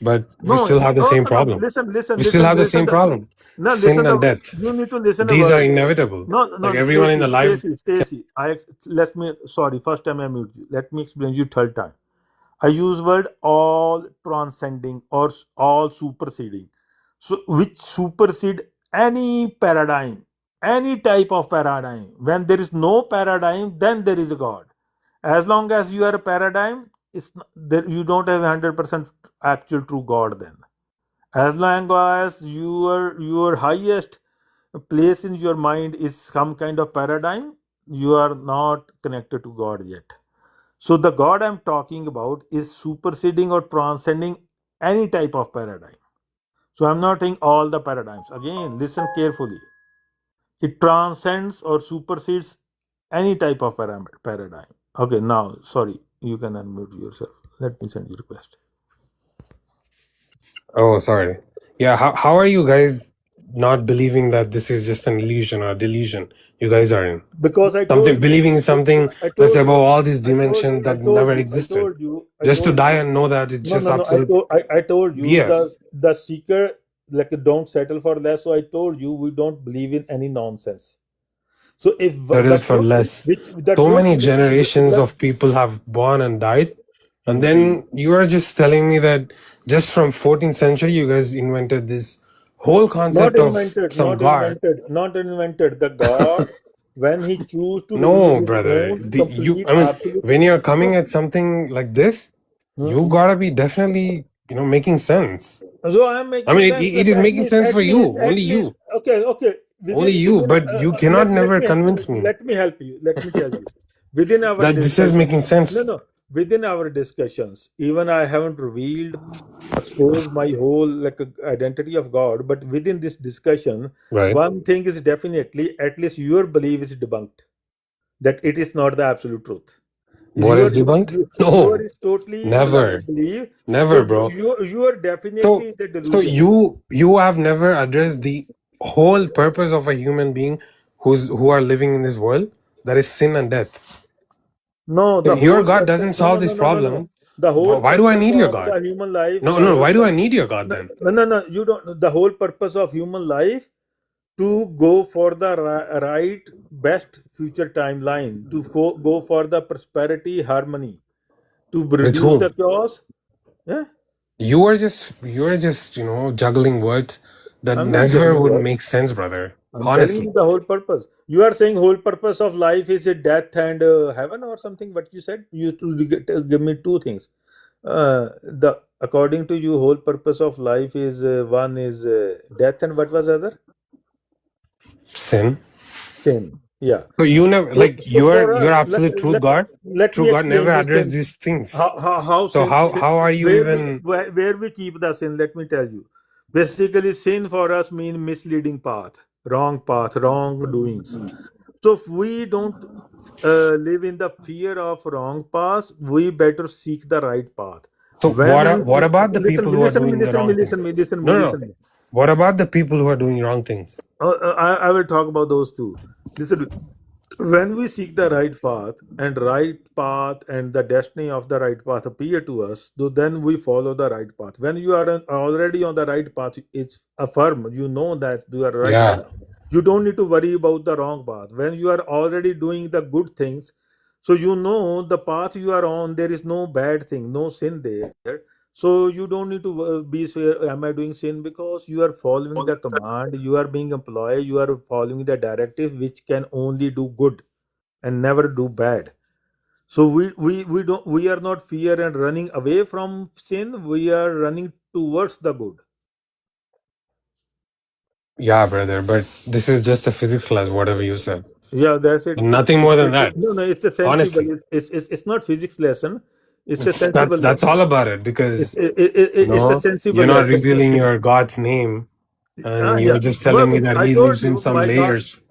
but we no, still have the oh same no, no, problem. listen, listen, We still listen, have the listen. same problem: No, sin listen. and death. You need to listen a These are word. inevitable. No, Like no, everyone in Stacy, the life. Stacy. Let me. Sorry, first time I mute you. Let me explain you third time. I use word all transcending or all superseding. So which supersede any paradigm, any type of paradigm. When there is no paradigm, then there is a God. As long as you are a paradigm, there, you don't have 100% actual true God then. As long as your highest place in your mind is some kind of paradigm, you are not connected to God yet. So the God I'm talking about is superseding or transcending any type of paradigm. So I'm not saying all the paradigms. Again, listen carefully. It transcends or supersedes any type of paradigm. Okay, now sorry, you can unmute yourself. Let me send you request. Oh, sorry. Yeah, how are you guys not believing that this is just an illusion or delusion you guys are in? Because I told Something you, believing in something I that's told above you, all these dimensions that never existed. I Just to told die you. and know that it's No, just no, no. absolute I told you BS. the seeker like don't settle for less. So I told you we don't believe in any nonsense. So if Settle the for truth, less. which the So truth, many generations of people have born and died. And then you are just telling me that just from 14th century you guys invented this whole not concept of invented, some not god. invented, not invented. The God, when He choose to reveal No, His brother. own complete, I mean, absolute. when you're coming No. at something like this, you Hmm. gotta be definitely, making sense. So I am I making mean, sense. it is making sense for you, only At least. you, Okay, okay. only you. But you cannot never convince me Let me help you. Let me tell you. Within our that this is discussion, making no, sense, no. Within our discussions, even I haven't revealed, exposed my whole like identity of God. But within this discussion, right? one thing is definitely, at least your belief is debunked. That it is not the absolute truth. What is debunked? Your No, is totally never, blind belief. So never, bro. you are So, definitely in the so delusion. you have never addressed the whole purpose of a human being who are living in this world. That is sin and death. No, If the your whole God purpose. doesn't No, solve no, no, this no, no, no. problem, The whole why do I purpose need your of God? the human life. No, The no. whole Why do I need your God no, then? no, no, no. You don't. The whole purpose of human life to go for the right, best future timeline. To go for the prosperity, harmony. To With reduce the whom? chaos. Yeah, You are just juggling words that I'm not never juggling would words. make sense, brother. I'm telling Honestly. you the whole purpose. You are saying whole purpose of life is a death and heaven or something. What you said? You used to give me two things. The according to you, whole purpose of life is one is death and what was the other? Sin. Sin. Yeah. So you never So, like so your for us, your absolute truth God, let true me God never explain this addressed sin. these things. How So sin, how are you even where we keep the sin. Let me tell you. Basically, sin for us mean misleading path, wrong doings. So if we don't live in the fear of wrong path, we better seek the right path. So When what about the listen, people who are listen me, doing the listen me, wrong listen things? me, listen me, No, no, no. listen me. What about the people who are doing wrong things? I will talk about those two. Listen, when we seek the right path and the destiny of the right path appear to us, so then we follow the right path. When you are already on the right path, it's affirm. You know that you are right Yeah. path. You don't need to worry about the wrong path. When you are already doing the good things, so you know the path you are on, there is no bad thing, no sin there. So you don't need to be say, am I doing sin? Because you are following the command, you are being employed, you are following the directive, which can only do good and never do bad. So we are not fear and running away from sin. We are running towards the good. Yeah, brother, but this is just a physics class, whatever you said. Yeah, that's it. Nothing more than that. No, no, it's a sensible. Honestly. It's not physics lesson. It's a sensible That's lesson. all about it, because It's a sensible you're not lesson. revealing your God's name, and Yeah. you're just telling me that I he told lives in you, some my God, layers.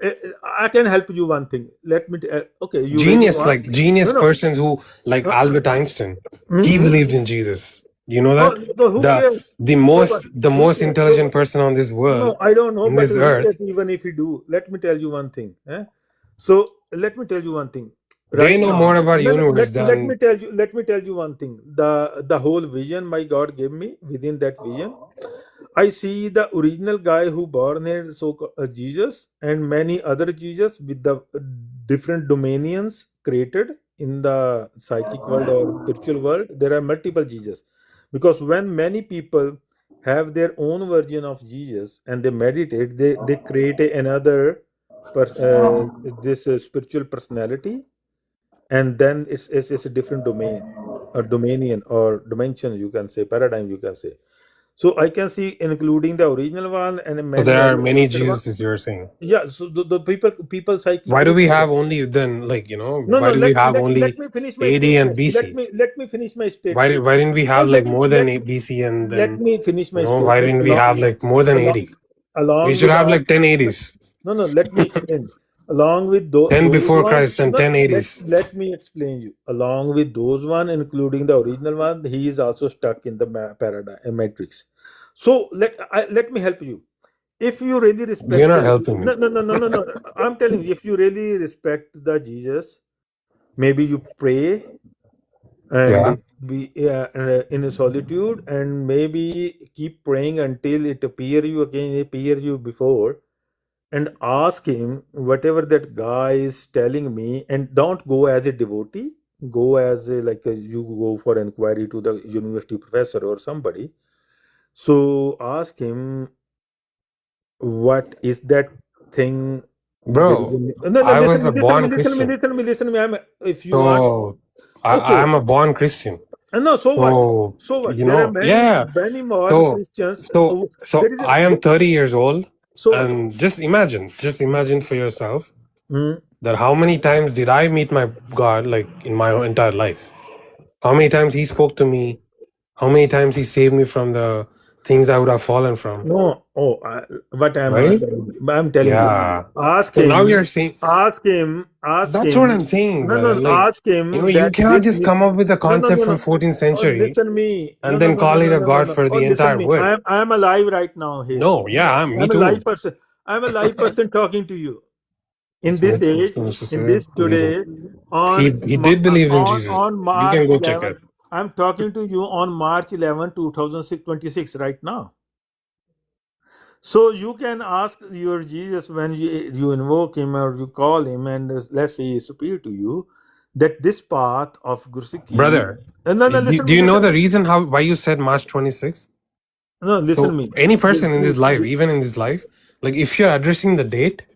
I can help you one thing. Let me. Okay, you really Genius, want? like genius No, no. persons who, like Uh, Albert Einstein, he mm-hmm. believed in Jesus. Do you know Oh, that? so who The cares? the So what? most the Who most cares? So intelligent what? person on this No, world, I don't know, in but this who cares earth, even if you do? Let me tell you one thing. So let me tell you one thing. they Right know now, more about no, no, universe than. let me tell you one thing. The whole vision my God gave me, within that vision, I see the original guy who born here, so Jesus, and many other Jesus with the different dominions created in the psychic world or spiritual world. There are multiple Jesus, because when many people have their own version of Jesus and they meditate, they create another this spiritual personality, and then it's a different domain or dominion or dimension, you can say, paradigm, you can say. So I can see including the original one and So many there are other many created one. Jesuses, you're saying. Yeah, so the people Why do psychically. we have only then, like, No, why no, do we have let only me finish my AD and statement. BC? Let me finish my Why statement. why didn't we No, have like more than BC, and let then me finish my why statement didn't we have like more than along 80? We along should with have all. like 10 No, 80s, no, let me explain. Along with 10 those before one, Christ and no, 10 80s. let me explain you. Along with those one, including the original one, he is also stuck in the paradigm matrix. So let me help you. If you really You're respect not the helping me. no, I'm telling you, if you really respect the Jesus, maybe you pray Yeah. and be in a solitude, and maybe keep praying until it appear you again, appear you before, and ask him whatever that guy is telling me, and don't go as a devotee, go as you go for inquiry to the university professor or somebody. So ask him, what is that thing? There is Bro, no, I was listen me, a born Christian. listen me. If you want, So okay. I'm a born Christian. No, so what? So, So what? There are yeah. many more So, Christians. so There is a I am 30 years old, so what? and just imagine for yourself Hmm. that how many times did I meet my God, like in my entire life? How many times he spoke to me? How many times he saved me from the things I would have fallen from? No, what Right? I'm telling you. Yeah. Ask So now him, you're saying, ask that's what I'm him. saying, No, brother. no, Like, ask him you that cannot this. just come up with a No, no, concept no, from no. 14th Oh, century listen me. No, and no, then no, no, call it no, a no, no, God no. for Oh, the listen entire me. world. I'm alive right now here. No, yeah, me I'm a live too. person. I'm a live person talking to you. In That's this age, Mr. in Sir this believing. today, He did believe in Jesus. on You March can go check 11, it. I'm talking to you on March 11, 2026 right now. So you can ask your Jesus when you invoke him or you call him, and let's say he is superior to you, that this path of Gursiki. Brother, No, no, do you know the reason why you said March 26th? no, listen So me. any person in this Please, life, even in this life, like if you're addressing the date,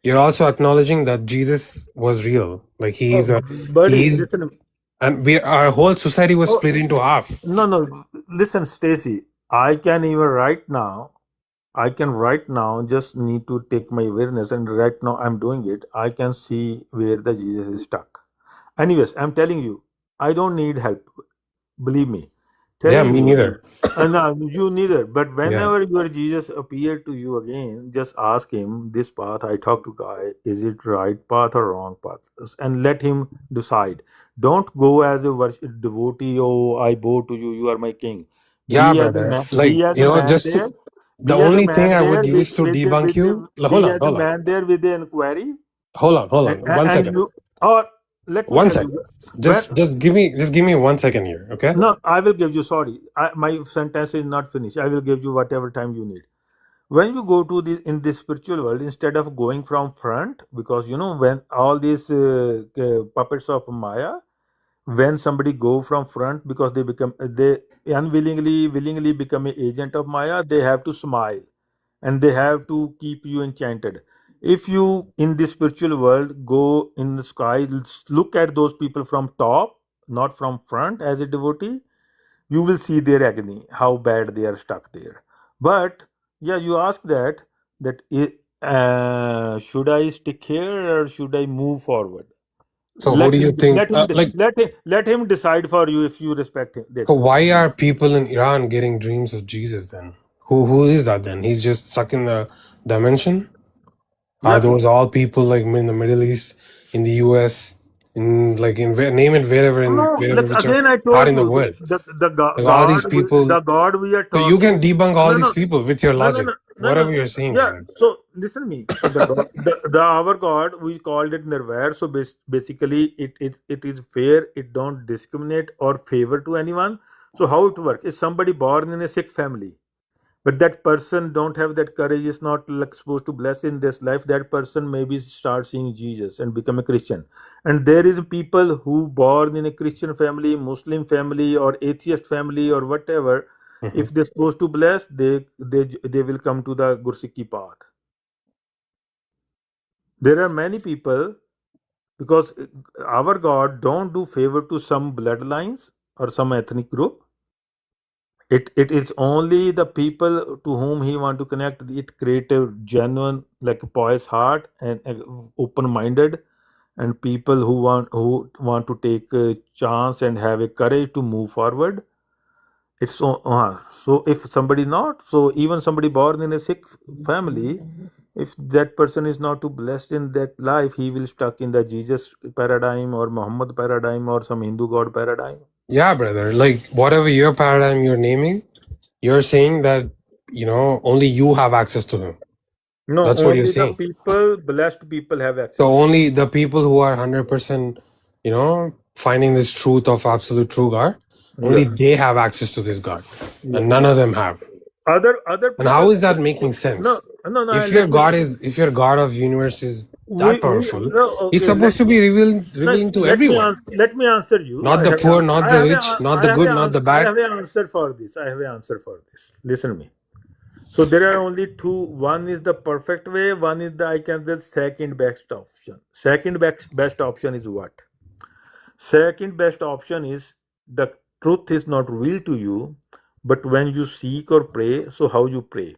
you're also acknowledging that Jesus was real. Like buddy, he's listen. and our whole society was Oh, split into half. no, no, listen, Stacy. I can even right now. I can right now just need to take my awareness, and right now I'm doing it. I can see where the Jesus is stuck. Anyways, I'm telling you, I don't need help. Believe me. Yeah, telling me you. neither. No, you neither. But Yeah. whenever your Jesus appear to you again, just ask him, this path I talk to Guy, is it right path or wrong path? And let him decide. Don't go as a devotee, oh, I bow to you, you are my king. Yeah, brother. Be Like, as a man just there. to, the Be as a only thing man I would there use to debunk you. be Hold on, as a hold on, man there with the inquiry. hold And, on. One and second. you, or let me One tell sec. you, when Just give me 1 second here, okay? no, I will give you. Sorry, my sentence is not finished. I will give you whatever time you need. When you go to the in this spiritual world, instead of going from front, because when all these puppets of Maya, when somebody go from front because they unwillingly willingly become an agent of Maya, they have to smile and they have to keep you enchanted. If you in the spiritual world go in the sky, look at those people from top, not from front as a devotee, you will see their agony, how bad they are stuck there. But yeah, you ask should I stick here or should I move forward? So who do you think, Let him decide for you if you respect him. so That's it. why are people in Iran getting dreams of Jesus then? Who is that then? He's just stuck in the dimension? Are Yeah. those all people like in the Middle East, in the US, in like name it No, wherever like whichever again, I part told in the you world? the Like all these people. God we are So you can talking. debunk all No, these no, people with your no, no, logic, no, no, no. whatever you're saying, Yeah. brother. So listen me. The our God we called it Nirvair. So basically, it is fair. It don't discriminate or favor to anyone. So how it works? Is somebody born in a Sikh family, but that person don't have that courage, is not like supposed to bless in this life, that person maybe start seeing Jesus and become a Christian. And there is people who born in a Christian family, Muslim family, or atheist family, or whatever. Hmm. If they're supposed to bless, they will come to the Gursikhi path. There are many people, because our God don't do favor to some bloodlines or some ethnic group. It is only the people to whom he want to connect. It create a genuine, like a pious heart and open minded, and people who want to take a chance and have a courage to move forward. It's so if somebody not, so even somebody born in a Sikh family, if that person is not too blessed in that life, he will stuck in the Jesus paradigm or Muhammad paradigm or some Hindu god paradigm. Yeah, brother. Like whatever your paradigm you're naming, you're saying that only you have access to him. No, That's what you're only the saying. blessed people have So access. only the people who are 100%, finding this truth of absolute true God, only Yeah, they have access to this God, yeah. and none of them have. Other And people. how is that making sense? No, no, no. If your Let me. God is, if your God of universe is that We powerful, no, He's okay. supposed to be No, revealing to everyone, let me answer you. not the poor, not the rich, not the good, not the I bad. have an answer for this. I have an answer for this. Listen to me. So there are only two. One is the perfect way. One is the second best option. Best option is what? Second best option is the truth is not revealed to you, but when you seek or pray. So how you pray?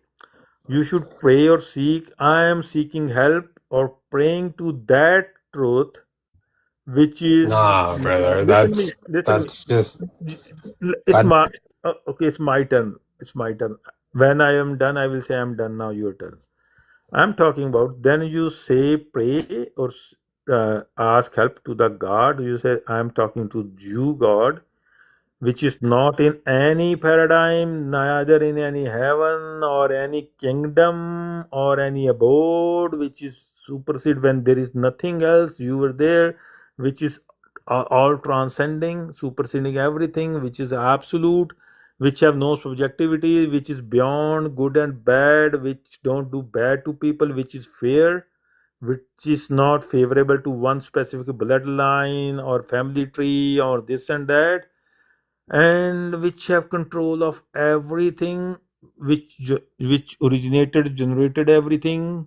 You should pray or seek. I am seeking help or praying to that truth, which is Nah, brother, listen me. that's just It's that. my okay. It's my turn. It's my turn. When I am done, I will say I'm done. Now your turn. I'm talking about. Then you say pray or ask help to the God. You say I'm talking to you, God, which is not in any paradigm, neither in any heaven or any kingdom or any abode, which is supersede when there is nothing else. You were there, which is all transcending, superseding everything, which is absolute, which have no subjectivity, which is beyond good and bad, which don't do bad to people, which is fair, which is not favorable to one specific bloodline or family tree or this and that, and which have control of everything, which originated, generated everything,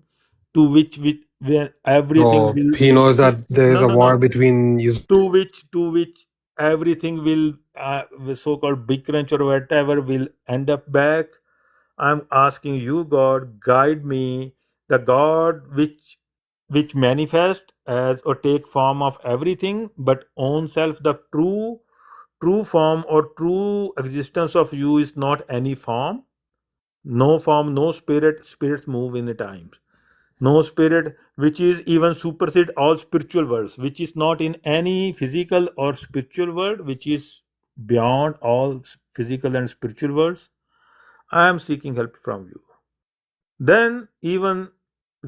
to which when everything So will he knows that there is no a no no war between you. to which everything will the so-called big crunch or whatever will end up back. I'm asking you, God, guide me, the God which manifest as or take form of everything, but own self, the true true form or true existence of you is not any form. No form, no spirit. Spirits move in the times. No spirit which is even supersede all spiritual worlds, which is not in any physical or spiritual world, which is beyond all physical and spiritual worlds. I am seeking help from you. Then even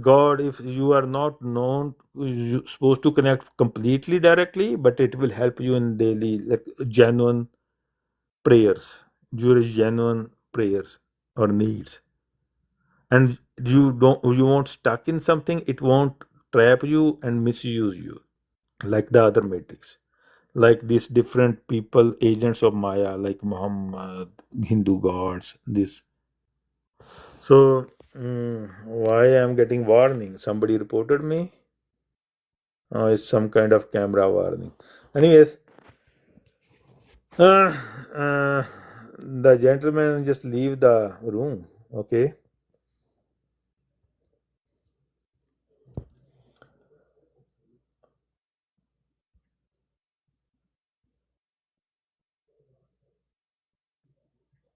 God, if you are not known, you supposed to connect completely directly, but it will help you in daily, like genuine prayers, your genuine prayers or needs, and you won't stuck in something. It won't trap you and misuse you like the other matrix, like these different people, agents of Maya, like Muhammad, Hindu gods. This so. Why I'm getting warning? Somebody reported me. It's some kind of camera warning. Anyways, uh, uh, the gentleman just leave the room. Okay.